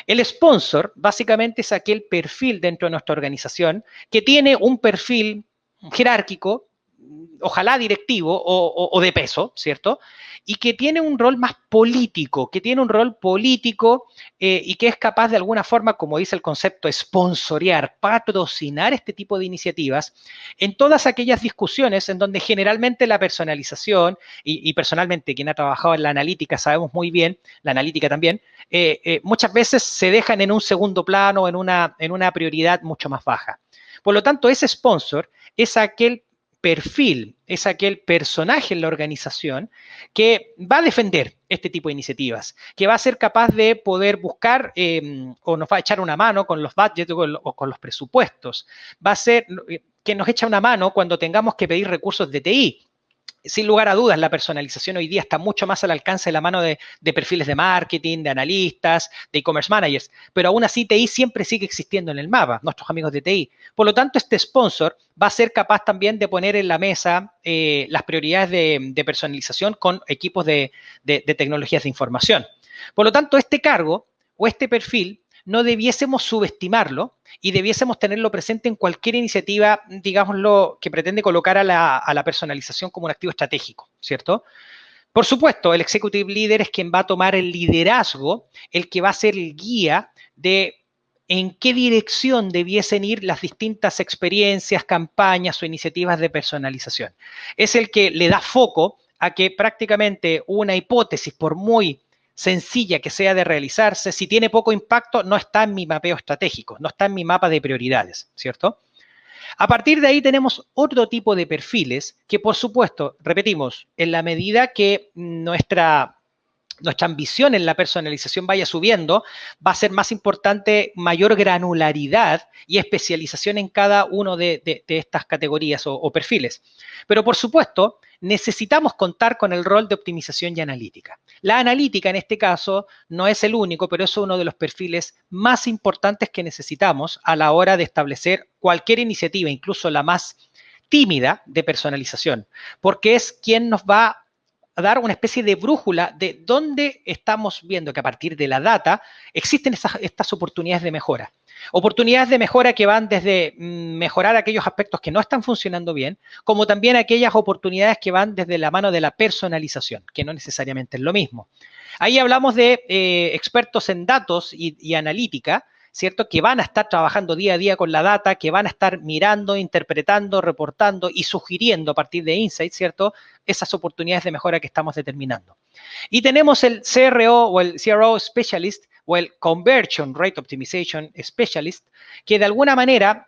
El sponsor básicamente es aquel perfil dentro de nuestra organización que tiene un perfil jerárquico, ojalá directivo o de peso, ¿cierto? Y que tiene un rol más político, y que es capaz de alguna forma, como dice el concepto, sponsorear, patrocinar este tipo de iniciativas en todas aquellas discusiones en donde generalmente la personalización, y personalmente quien ha trabajado en la analítica sabemos muy bien, la analítica también, muchas veces se dejan en un segundo plano, en una prioridad mucho más baja. Por lo tanto, ese sponsor es aquel perfil, es aquel personaje en la organización que va a defender este tipo de iniciativas, que va a ser capaz de poder buscar o nos va a echar una mano con los budgets o con los presupuestos. Va a ser que nos echa una mano cuando tengamos que pedir recursos de TI. Sin lugar a dudas, la personalización hoy día está mucho más al alcance de la mano de perfiles de marketing, de analistas, de e-commerce managers, pero aún así TI siempre sigue existiendo en el mapa, nuestros amigos de TI. Por lo tanto, este sponsor va a ser capaz también de poner en la mesa las prioridades de personalización con equipos de tecnologías de información. Por lo tanto, este cargo o este perfil no debiésemos subestimarlo y debiésemos tenerlo presente en cualquier iniciativa, digámoslo, que pretende colocar a la personalización como un activo estratégico, ¿cierto? Por supuesto, el Executive Leader es quien va a tomar el liderazgo, el que va a ser el guía de en qué dirección debiesen ir las distintas experiencias, campañas o iniciativas de personalización. Es el que le da foco a que prácticamente una hipótesis, por muy sencilla que sea de realizarse, si tiene poco impacto, no está en mi mapeo estratégico, no está en mi mapa de prioridades, ¿cierto? A partir de ahí tenemos otro tipo de perfiles que, por supuesto, repetimos, en la medida que nuestra ambición en la personalización vaya subiendo, va a ser más importante mayor granularidad y especialización en cada uno de estas categorías o perfiles. Pero, por supuesto, necesitamos contar con el rol de optimización y analítica. La analítica, en este caso, no es el único, pero es uno de los perfiles más importantes que necesitamos a la hora de establecer cualquier iniciativa, incluso la más tímida de personalización, porque es quien nos va a dar una especie de brújula de dónde estamos viendo que a partir de la data existen estas oportunidades de mejora. Oportunidades de mejora que van desde mejorar aquellos aspectos que no están funcionando bien, como también aquellas oportunidades que van desde la mano de la personalización, que no necesariamente es lo mismo. Ahí hablamos de expertos en datos y analítica, ¿cierto? Que van a estar trabajando día a día con la data, que van a estar mirando, interpretando, reportando y sugiriendo a partir de insights, ¿cierto? Esas oportunidades de mejora que estamos determinando. Y tenemos el CRO o el CRO Specialist o el Conversion Rate Optimization Specialist, que de alguna manera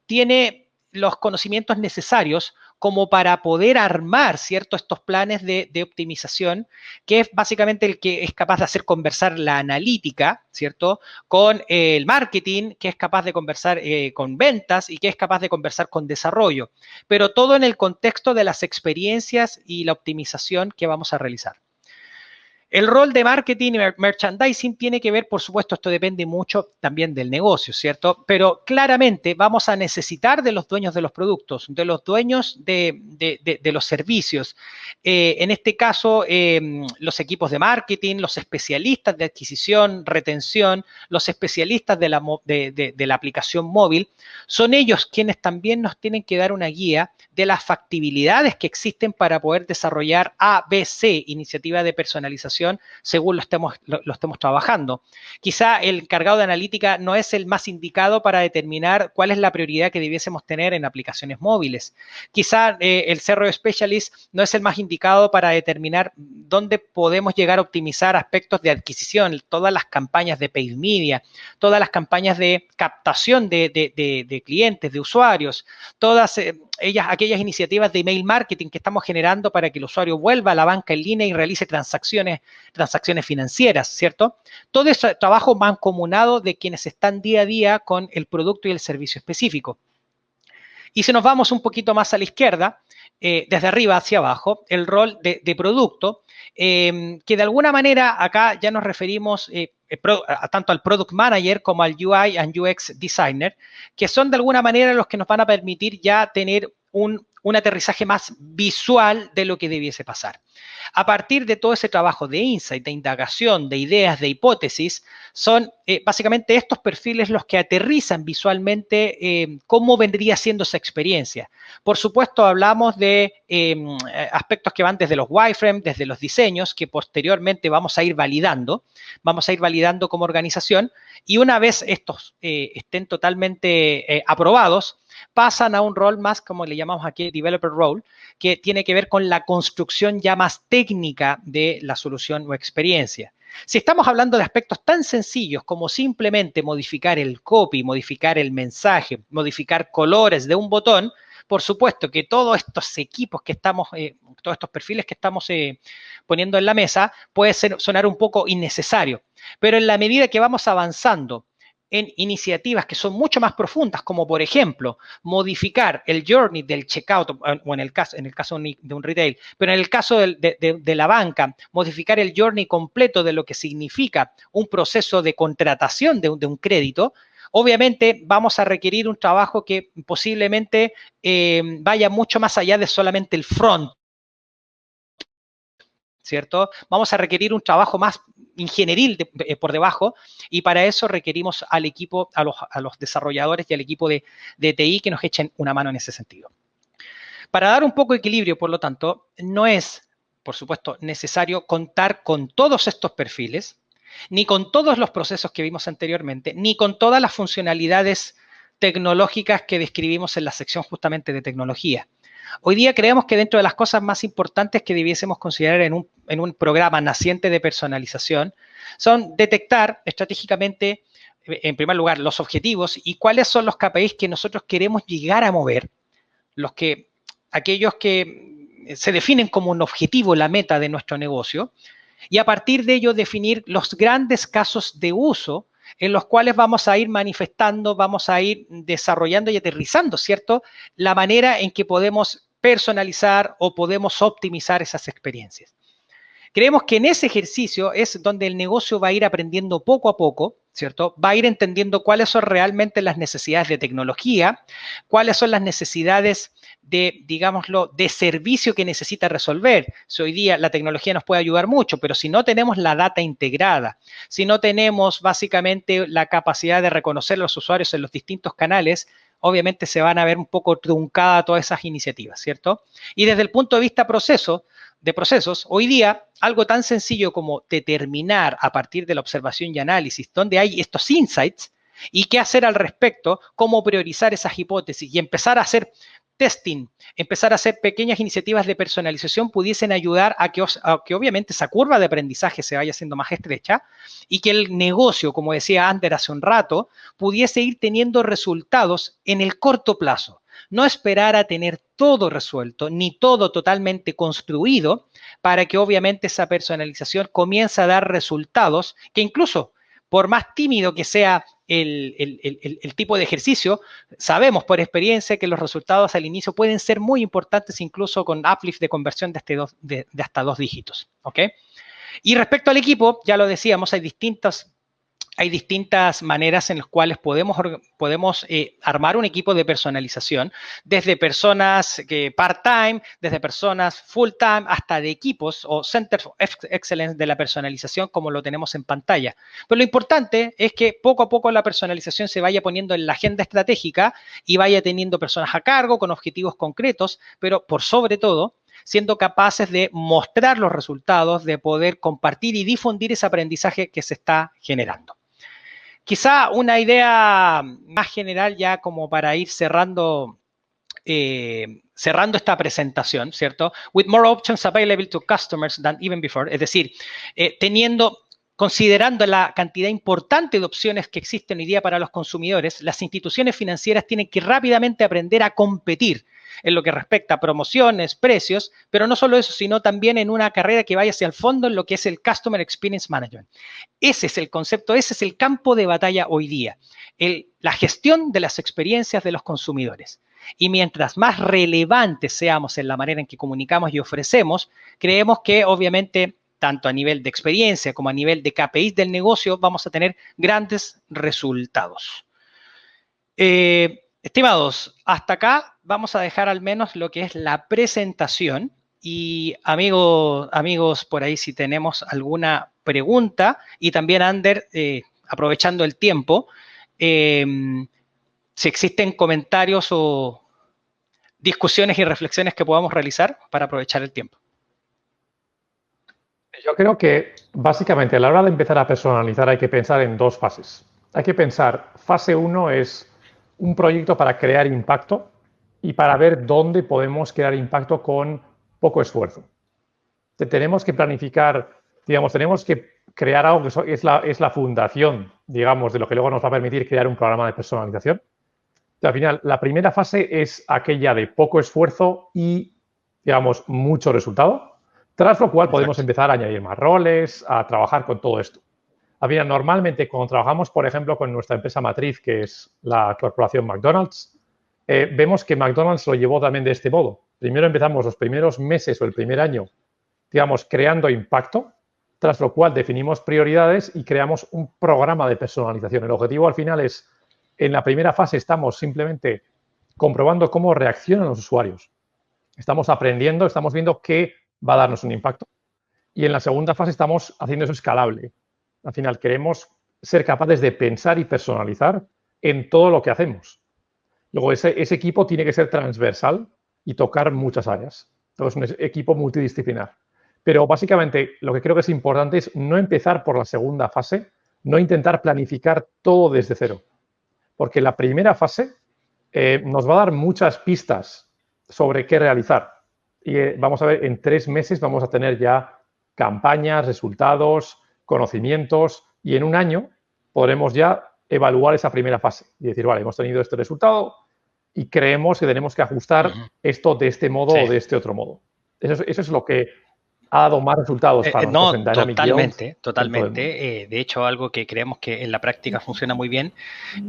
tiene los conocimientos necesarios como para poder armar, ¿cierto?, estos planes de optimización, que es básicamente el que es capaz de hacer conversar la analítica, ¿cierto?, con el marketing, que es capaz de conversar con ventas y que es capaz de conversar con desarrollo, pero todo en el contexto de las experiencias y la optimización que vamos a realizar. El rol de marketing y merchandising tiene que ver, por supuesto, esto depende mucho también del negocio, ¿cierto? Pero claramente vamos a necesitar de los dueños de los productos, de los dueños de los servicios. En este caso, los equipos de marketing, los especialistas de adquisición, retención, los especialistas de la aplicación móvil, son ellos quienes también nos tienen que dar una guía de las factibilidades que existen para poder desarrollar ABC, iniciativa de personalización, según lo estemos trabajando. Quizá el encargado de analítica no es el más indicado para determinar cuál es la prioridad que debiésemos tener en aplicaciones móviles. Quizá el CRO Specialist no es el más indicado para determinar dónde podemos llegar a optimizar aspectos de adquisición, todas las campañas de paid media, todas las campañas de captación de clientes, de usuarios, todas aquellas iniciativas de email marketing que estamos generando para que el usuario vuelva a la banca en línea y realice transacciones financieras, ¿cierto? Todo ese trabajo mancomunado de quienes están día a día con el producto y el servicio específico. Y si nos vamos un poquito más a la izquierda, desde arriba hacia abajo, el rol de producto, que de alguna manera acá ya nos referimos tanto al Product Manager como al UI and UX Designer, que son de alguna manera los que nos van a permitir ya tener un aterrizaje más visual de lo que debiese pasar. A partir de todo ese trabajo de insight, de indagación, de ideas, de hipótesis, son básicamente estos perfiles los que aterrizan visualmente cómo vendría siendo esa experiencia. Por supuesto, hablamos de aspectos que van desde los wireframes, desde los diseños, que posteriormente vamos a ir validando como organización, y una vez estos estén totalmente aprobados, pasan a un rol más, como le llamamos aquí, developer role, que tiene que ver con la construcción ya más técnica de la solución o experiencia. Si estamos hablando de aspectos tan sencillos como simplemente modificar el copy, modificar el mensaje, modificar colores de un botón, por supuesto que todos estos equipos que estamos, todos estos perfiles que estamos poniendo en la mesa, puede sonar un poco innecesario, pero en la medida que vamos avanzando en iniciativas que son mucho más profundas, como por ejemplo, modificar el journey del checkout, o en el caso de un retail, pero en el caso de la banca, modificar el journey completo de lo que significa un proceso de contratación de un crédito, obviamente vamos a requerir un trabajo que posiblemente vaya mucho más allá de solamente el front, ¿cierto? Vamos a requerir un trabajo más ingenieril por debajo, y para eso requerimos al equipo, a los desarrolladores y al equipo de TI que nos echen una mano en ese sentido. Para dar un poco de equilibrio, por lo tanto, no es, por supuesto, necesario contar con todos estos perfiles, ni con todos los procesos que vimos anteriormente, ni con todas las funcionalidades tecnológicas que describimos en la sección justamente de tecnología. Hoy día creemos que dentro de las cosas más importantes que debiésemos considerar en un programa naciente de personalización son detectar estratégicamente, en primer lugar, los objetivos y cuáles son los KPIs que nosotros queremos llegar a mover, aquellos que se definen como un objetivo, la meta de nuestro negocio, y a partir de ello definir los grandes casos de uso en los cuales vamos a ir manifestando, vamos a ir desarrollando y aterrizando, ¿cierto?, la manera en que podemos personalizar o podemos optimizar esas experiencias. Creemos que en ese ejercicio es donde el negocio va a ir aprendiendo poco a poco, ¿cierto? Va a ir entendiendo cuáles son realmente las necesidades de tecnología, cuáles son las necesidades de, digámoslo, de servicio que necesita resolver. Si hoy día la tecnología nos puede ayudar mucho, pero si no tenemos la data integrada, si no tenemos básicamente la capacidad de reconocer a los usuarios en los distintos canales, obviamente se van a ver un poco truncadas todas esas iniciativas, ¿cierto? Y desde el punto de vista de procesos, hoy día algo tan sencillo como determinar a partir de la observación y análisis dónde hay estos insights y qué hacer al respecto, cómo priorizar esas hipótesis y empezar a hacer testing, empezar a hacer pequeñas iniciativas de personalización pudiesen ayudar a que obviamente esa curva de aprendizaje se vaya haciendo más estrecha y que el negocio, como decía Ander hace un rato, pudiese ir teniendo resultados en el corto plazo. No esperar a tener todo resuelto, ni todo totalmente construido, para que obviamente esa personalización comience a dar resultados que incluso, por más tímido que sea el tipo de ejercicio, sabemos por experiencia que los resultados al inicio pueden ser muy importantes, incluso con uplift de conversión de hasta 2 dígitos. ¿Ok? Y respecto al equipo, ya lo decíamos, hay distintas maneras en las cuales podemos armar un equipo de personalización, desde personas part-time, desde personas full-time, hasta de equipos o Centers of Excellence de la personalización, como lo tenemos en pantalla. Pero lo importante es que poco a poco la personalización se vaya poniendo en la agenda estratégica y vaya teniendo personas a cargo con objetivos concretos, pero por sobre todo, siendo capaces de mostrar los resultados, de poder compartir y difundir ese aprendizaje que se está generando. Quizá una idea más general ya como para ir cerrando esta presentación, ¿cierto? With more options available to customers than even before, es decir, considerando la cantidad importante de opciones que existen hoy día para los consumidores, las instituciones financieras tienen que rápidamente aprender a competir en lo que respecta a promociones, precios, pero no solo eso, sino también en una carrera que vaya hacia el fondo en lo que es el Customer Experience Management. Ese es el concepto, ese es el campo de batalla hoy día, la gestión de las experiencias de los consumidores. Y mientras más relevantes seamos en la manera en que comunicamos y ofrecemos, creemos que obviamente tanto a nivel de experiencia como a nivel de KPIs del negocio vamos a tener grandes resultados. Estimados, hasta acá vamos a dejar al menos lo que es la presentación y amigos por ahí si tenemos alguna pregunta y también Ander, aprovechando el tiempo, si existen comentarios o discusiones y reflexiones que podamos realizar para aprovechar el tiempo. Yo creo que básicamente a la hora de empezar a personalizar hay que pensar en 2 fases. Hay que pensar, fase 1 es un proyecto para crear impacto y para ver dónde podemos crear impacto con poco esfuerzo. Tenemos que planificar, digamos, tenemos que crear algo que es la fundación, digamos, de lo que luego nos va a permitir crear un programa de personalización. Al final, la primera fase es aquella de poco esfuerzo y, digamos, mucho resultado, tras lo cual podemos empezar a añadir más roles, a trabajar con todo esto. Al final, normalmente cuando trabajamos, por ejemplo, con nuestra empresa matriz, que es la corporación McDonald's, vemos que McDonald's lo llevó también de este modo. Primero empezamos los primeros meses o el primer año, digamos, creando impacto, tras lo cual definimos prioridades y creamos un programa de personalización. El objetivo al final es, en la primera fase estamos simplemente comprobando cómo reaccionan los usuarios. Estamos aprendiendo, estamos viendo qué va a darnos un impacto. Y en la segunda fase estamos haciendo eso escalable. Al final queremos ser capaces de pensar y personalizar en todo lo que hacemos. Luego ese equipo tiene que ser transversal y tocar muchas áreas. Entonces es un equipo multidisciplinar. Pero básicamente lo que creo que es importante es no empezar por la segunda fase, no intentar planificar todo desde cero. Porque la primera fase nos va a dar muchas pistas sobre qué realizar. Y vamos a ver, en 3 meses vamos a tener ya campañas, resultados, conocimientos y en un año podremos ya evaluar esa primera fase y decir, vale, hemos tenido este resultado y creemos que tenemos que ajustar esto de este modo o de este otro modo. Eso es lo que ha dado más resultados para nosotros en Dynamic Yield. Totalmente. De hecho, algo que creemos que en la práctica funciona muy bien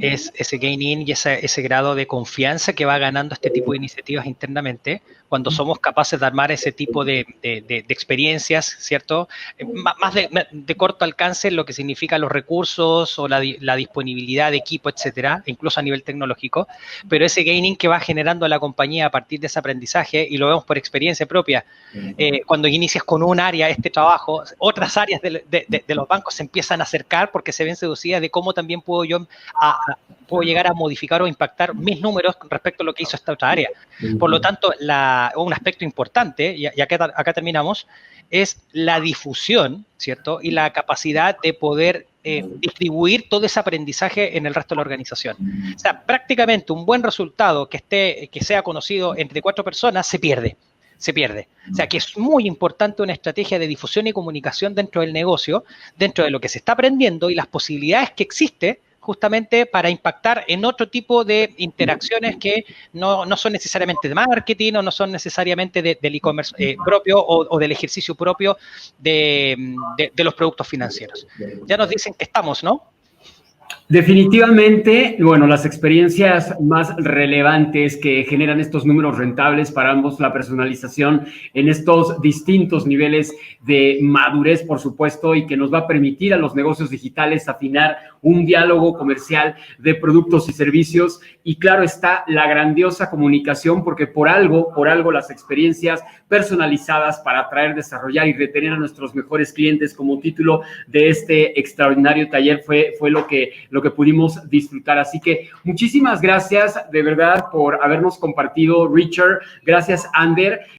es ese gain-in y ese grado de confianza que va ganando este tipo de iniciativas internamente cuando somos capaces de armar ese tipo de experiencias, ¿cierto? Más de corto alcance en lo que significa los recursos o la disponibilidad de equipo, etcétera, incluso a nivel tecnológico, pero ese gaining que va generando la compañía a partir de ese aprendizaje, y lo vemos por experiencia propia, cuando inicias con un área este trabajo, otras áreas de los bancos se empiezan a acercar porque se ven seducidas de cómo también puedo llegar a modificar o impactar mis números respecto a lo que hizo esta otra área. Por lo tanto, un aspecto importante, y acá terminamos, es la difusión, ¿cierto? Y la capacidad de poder distribuir todo ese aprendizaje en el resto de la organización. O sea, prácticamente un buen resultado que sea conocido entre 4 personas se pierde. O sea, que es muy importante una estrategia de difusión y comunicación dentro del negocio, dentro de lo que se está aprendiendo y las posibilidades que existe justamente para impactar en otro tipo de interacciones que no son necesariamente de marketing o no son necesariamente del e-commerce propio o del ejercicio propio de los productos financieros. Ya nos dicen que estamos, ¿no? Definitivamente, bueno, las experiencias más relevantes que generan estos números rentables para ambos, la personalización en estos distintos niveles de madurez, por supuesto, y que nos va a permitir a los negocios digitales afinar un diálogo comercial de productos y servicios. Y claro está la grandiosa comunicación, porque por algo las experiencias personalizadas para atraer, desarrollar y retener a nuestros mejores clientes, como título de este extraordinario taller, fue lo que pudimos disfrutar. Así que muchísimas gracias de verdad por habernos compartido, Richard. Gracias, Ander.